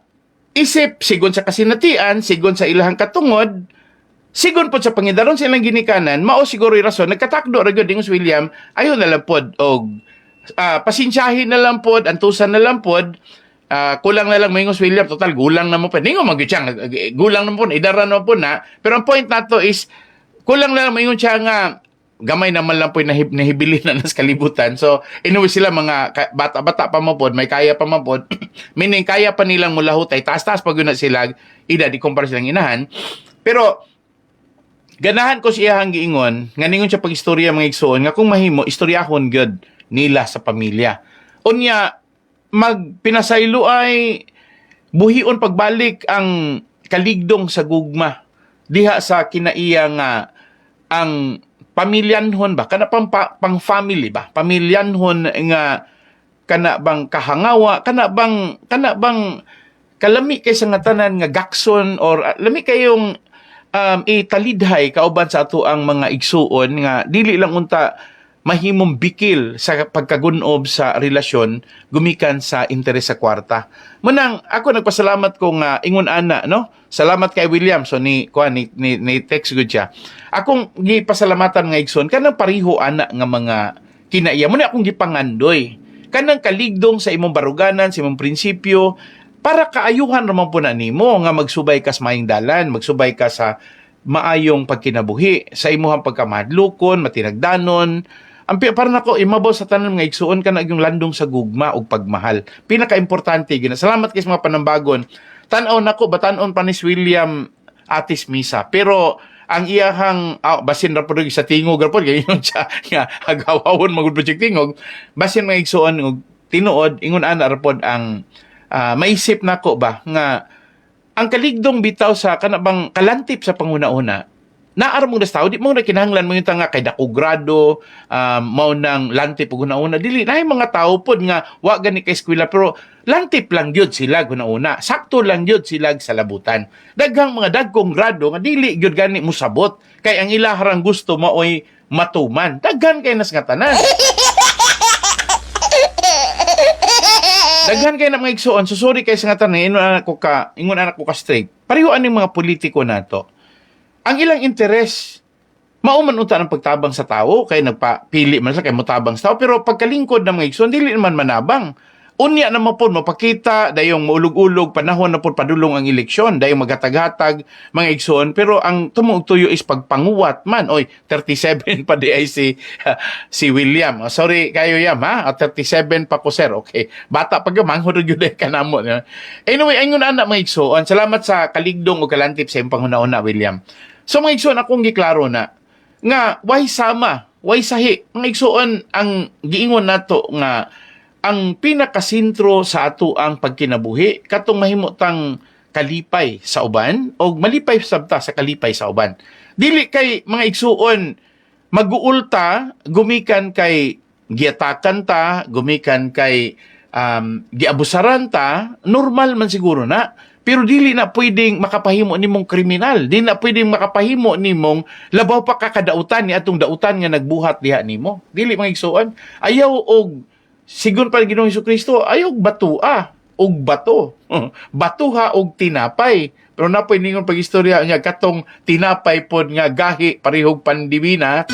isip sigon sa kasinatian, sigon sa ilahang katungod, sigon pod sa pangidaron sa ilang ginikanan, mao siguro rason nagkatakdo ra gyud ingos William, ayo na lang pod og pasensyahin na lang pod, antusan na lang pod. Kulang na lang mingos William, total gulang na mo pa. Ningo magyutsang gulang na mo po, idara na po na. Pero ang point nato is kulang na lang mingon siya nga gamay naman lang po nahibili na nas kalibutan. So, anyway sila mga bata-bata pa mo po, may kaya pa mo po. Meaning, kaya pa nilang mulahutay. Taas-taas pag yun na sila, di kumpara silang inahan. Pero, ganahan ko siya hang giingon, nga ningon siya pag-istorya mga igsoon, nga kung mahimo, istoryahon good nila sa pamilya. Unya, magpinasaylo ay buhion pagbalik ang kaligdong sa gugma. Diha sa kinaiya nga ang pamilyanhon ba kana pang family ba pamilyanhon nga kana bang kahangawa kana bang kalami kay sa nga tanan nga gakson or lami kayong italidhay kauban sa ato ang mga igsuon nga dili lang unta mahimong bikil sa pagkagunob sa relasyon gumikan sa interes sa kwarta. Munang ako nagpasalamat ko nga ingon ana no. Salamat kay William so ni text good siya. Akong gipasalamatan nga igsoon kanang pariho ana nga mga kinaiya mo na akong gipangandoy. Kanang kaligdong sa imong baruganan, sa imong prinsipyo para kaayuhan ra man po na nimo nga magsubay ka sa maayong dalan, magsubay ka sa maayong pagkinabuhi, sa imong pagkamadlukon, matinagdanon. Ang para nako imabaw sa tanan nga igsuon ka na yung landong sa gugma ug pagmahal. Pinaka-importante gina. Salamat kay sa mga panambagon. Tan-aw nako batan-on pa ni William Atis Misa. Pero ang iyahang basin ra pud sa tingog ra pud gayon siya nga agawawon magud project tingog. Basin mga igsuon og tinuod ingon ana ra pud ang maisip nako ba nga ang kaligdong bitaw sa kanabang kalantip sa panguna-una naara mo das tao, di mo na kinahanglan mo yung tanga kay dako grado, mao nang lantip ug una-una dili na mga tao pod nga wa gani kay eskwela pero lantip lang gyud sila una. Sakto lang gyud sila sa labutan. Daghang mga dagkong grado nga dili gyud gani musabot kay ang ilaharang gusto maoy matuman. Daghan kay nas nga tanan. Daghan kay na mga igsuon, so sorry kay sa nga tanan ingon anak ko ka straight. Pareho aning mga politiko nato. Ang ilang interes, mauman unta ng pagtabang sa tao, kaya nagpapili man sila, kaya mutabang sa tao, pero pagkalingkod ng mga igsoon, dili naman manabang. Unya naman po, mapakita, dayong maulog-ulog, panahon na po padulong ang eleksyon, dayong maghatag-hatag, mga igsoon, pero ang tumuog tuyo is pagpanguwat man. Oy, 37 pa di ay si William. Sorry kayo Yam, ha? 37 pa ko, sir. Okay. Bata pag manghod yun ka na mo. Anyway, ayun na mga igsoon. Salamat sa kaligdong o kalantip sa iyong panghuna-una, William. So mga igsoon, akong giklaro na, nga, why sama, why sahi. Mga igsoon, ang giingon nato nga, ang pinakasintro sa ato ang pagkinabuhi katong mahimutang kalipay sa uban o malipay sabta sa kalipay sa uban. Dili kay mga igsuon maguulta gumikan kay giatakan ta, gumikan kay giabusaran ta, normal man siguro na. Pero dili na pwedeng makapahimo nimong kriminal. Dili na pwedeng makapahimo nimong labaw pa kakadautan ni atong dautan nga nagbuhat diha nimo. Dili mga igsuon. Ayaw og sigon pa Ginoong Hesukristo, ayaw batua og bato. Batuha og tinapay. Pero napoy ningon pag-istorya niya katong tinapay pod nga gahi parihog pandibina.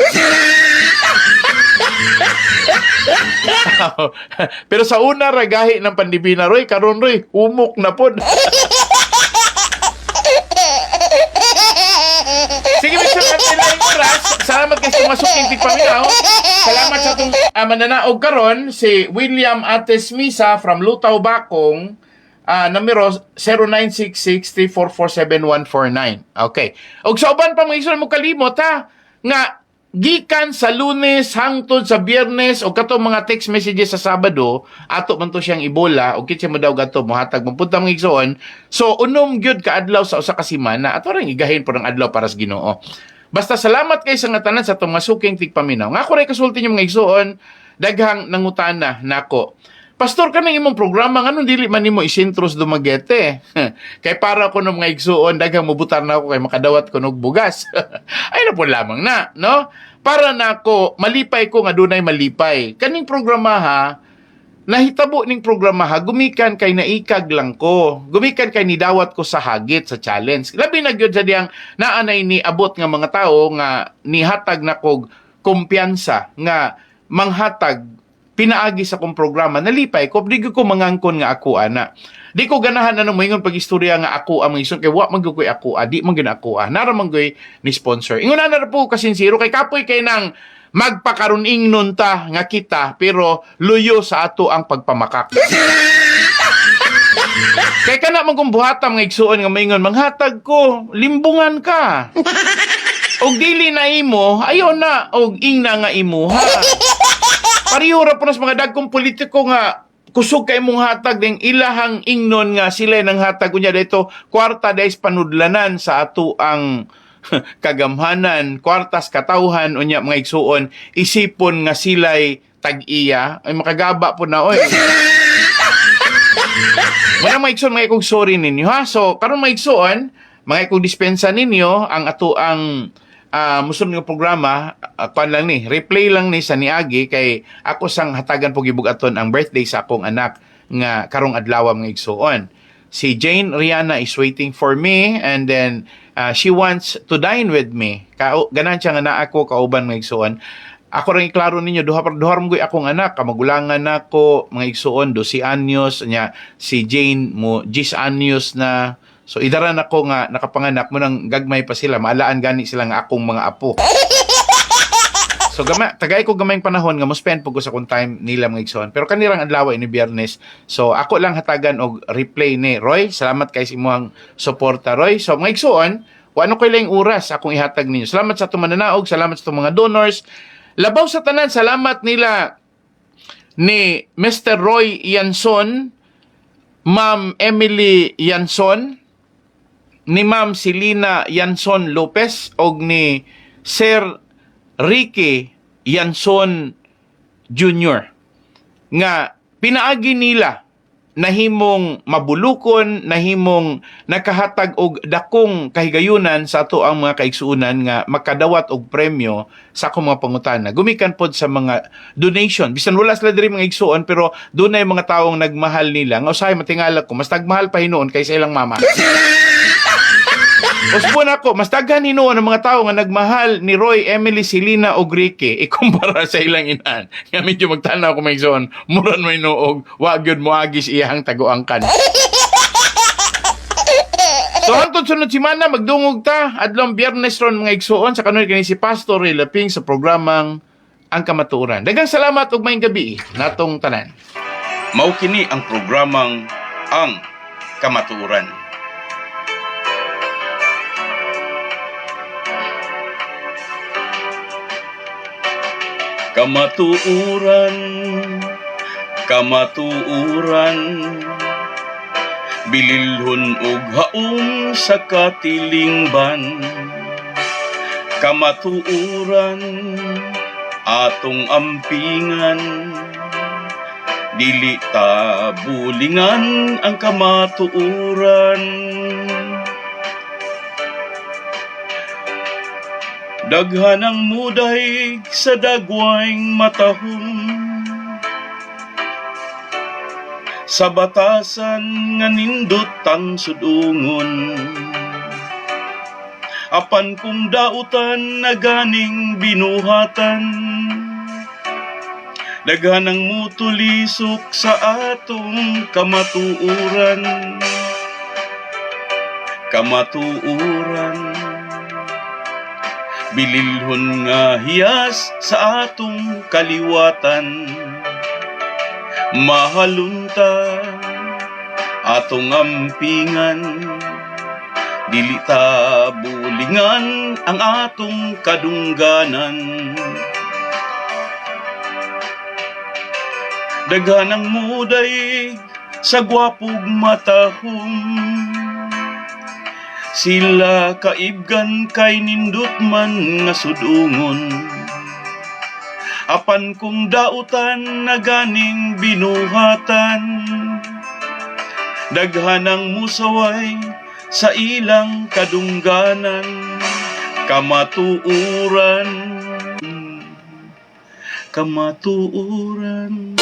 Pero sa una ra gahi ng pandibina roy, karon roy humok na pod. Sige, Mr. Antelang Oras. Salamat kayo sa masuking tigpaminaw. Salamat sa itong mananaog karon si William Ates Misa from Lutaw Bakong, numero 0966-3447149. Okay. Og sa uban pa mga igsoon mo kalimot ha, nga gikan sa Lunes hangtod sa Biyernes o katong mga text messages sa Sabado, ato man to siyang ibola o kitsa mo daw gato mohatag mapunta mga igsoon. So unom gyud ka adlaw sa usa ka semana ato ring igahin po ng adlaw para sa Ginoo. Basta salamat kay sa nga tanan sa atong mga suking tigpaminaw. Nga ako ray kasulti niyo mga igsoon, daghang nangutana nako. Pastor, ka ng imong programa, nga dili man nimo isintros Dumaguete. Kay para ko ng mga igsuon, daghang mubutar na ako kay makadawat ko ng bugas. Ay na po lamang na, no? Para na ako, malipay ko nga dunay malipay. Kaning programa ha, nahitabo ning programa ha, gumikan kay naikag lang ko. Gumikan kay nidawat ko sa hagit, sa challenge. Labi na gyud sa diyang naanay ni abot nga mga tao nga nihatag na kog kumpiyansa nga manghatag pinaagi sa kong programa, nalipay ko, di ko mangangkon nga ako, ana. Di ko ganahan na nung mga pag-istorya nga ako ang mga ison, kaya wak magkukoy ako, di man gina ako, naramang ko'y ni sponsor. Ingon na po kasinsiro, kay kapoy kay nang magpakaruning nun ta nga kita, pero luyo sa ato ang pagpamakak. Kay ka na magkumbuhatam nga igsuon nga maingon, manghatag ko, limbungan ka. Og dili na imo, ayaw na, og ing na nga imo, ha? Parihura po nas mga dagkong politiko nga kusog kay mong hatag ding ilahang ingnon nga sila nang hatag unya dito kwarta days panudlanan sa ato ang kagamhanan, kwartas katawhan unya mga igsuon, isipon nga sila'y tag-iya ay makagaba po na oy. Wala mga igsuon, mga ikong sorry ninyo ha. So karon mga igsuon, mga ikong dispensa ninyo ang ato ang musun nga programa, kuan lang ni, replay lang ni sa niagi kay ako sang hatagan po gibugaton ang birthday sa akong anak nga karong adlaw mga igsuon. Si Jane Rihanna is waiting for me and then she wants to dine with me. Ganan siya nga na ako kauban mga igsuon. Ako rin iklaro ninyo, duhar mo akong anak, kamagulangan nako mga igsuon, 12 anyos, nya si Jane mo 10 anyos na. So, idaran ako nga nakapanganak mo nang gagmay pa sila. Maalaan gani sila nga akong mga apo. So, tagay ko gamayng panahon nga mo spend po ko sa kung time nila mga igsoon. Pero kanirang adlaw ini Biyernes. So, ako lang hatagan og replay ni Roy. Salamat kay sa imuhang suporta, Roy. So, mga igsoon, ano ko lang oras akong ihatag ninyo. Salamat sa itong mananaog. Salamat sa itong mga donors. Labaw sa tanan, salamat nila ni Mr. Roy Yanson, Ma'am Emily Yanson, ni Ma'am Selina Yanson Lopez og ni Sir Ricky Yanson Jr. nga pinaagi nila nahimong mabulukon, nahimong nakahatag og dakong kahigayunan sa ato ang mga kaigsuunan nga makadawat og premyo sa akong mga pangutana. Gumikan pod sa mga donation. Bisan wala sila diri mga igsuon pero dunay mga taong nagmahal nila. Nga usahay matingala ko, mas nagmahal pa hinuon kaysa ilang mama. Usbon ako, mas daghan hinuon ang mga tao nga nagmahal ni Roy, Emily, Selina o Ricky ikumpara sa ilang inan. Nga medyo magtanaw ko may igsuon, muran may noog, wag yun mo agis iyang taguangkan. So hangtod sunod semana magdungog ta adlong Biyernes ron mga igsuon sa kanon kini si Pastor Ray Laping sa programang Ang Kamatuoran. Daghang salamat ug maayong gabi natong tanan. Mao kini ang programang Ang Kamatuoran. Kamatuoran, kamatuoran, bililhon og haom sa katilingban. Kamatuoran, atong ampingan, dili ta bulingan ang kamatuoran. Daghan ang muday sa dagwayng matahong, sa batasan nga nindot ang sudungon. Apan kung dautan na ganing binuhatan, daghan ang mutulisok sa atong kamatuoran. Kamatuoran, bililhon nga hiyas sa atong kaliwatan. Mahalunta atong ampingan, dili ta bulingan ang atong kadungganan. Daghan ang muday sa gwapog matahong, sila kaibgan kay nindot man nga sudungon. Apan kung dautan na ganing binuhatan, daghan ang musaway sa ilang kadungganan. Kamatuuran, kamatuuran.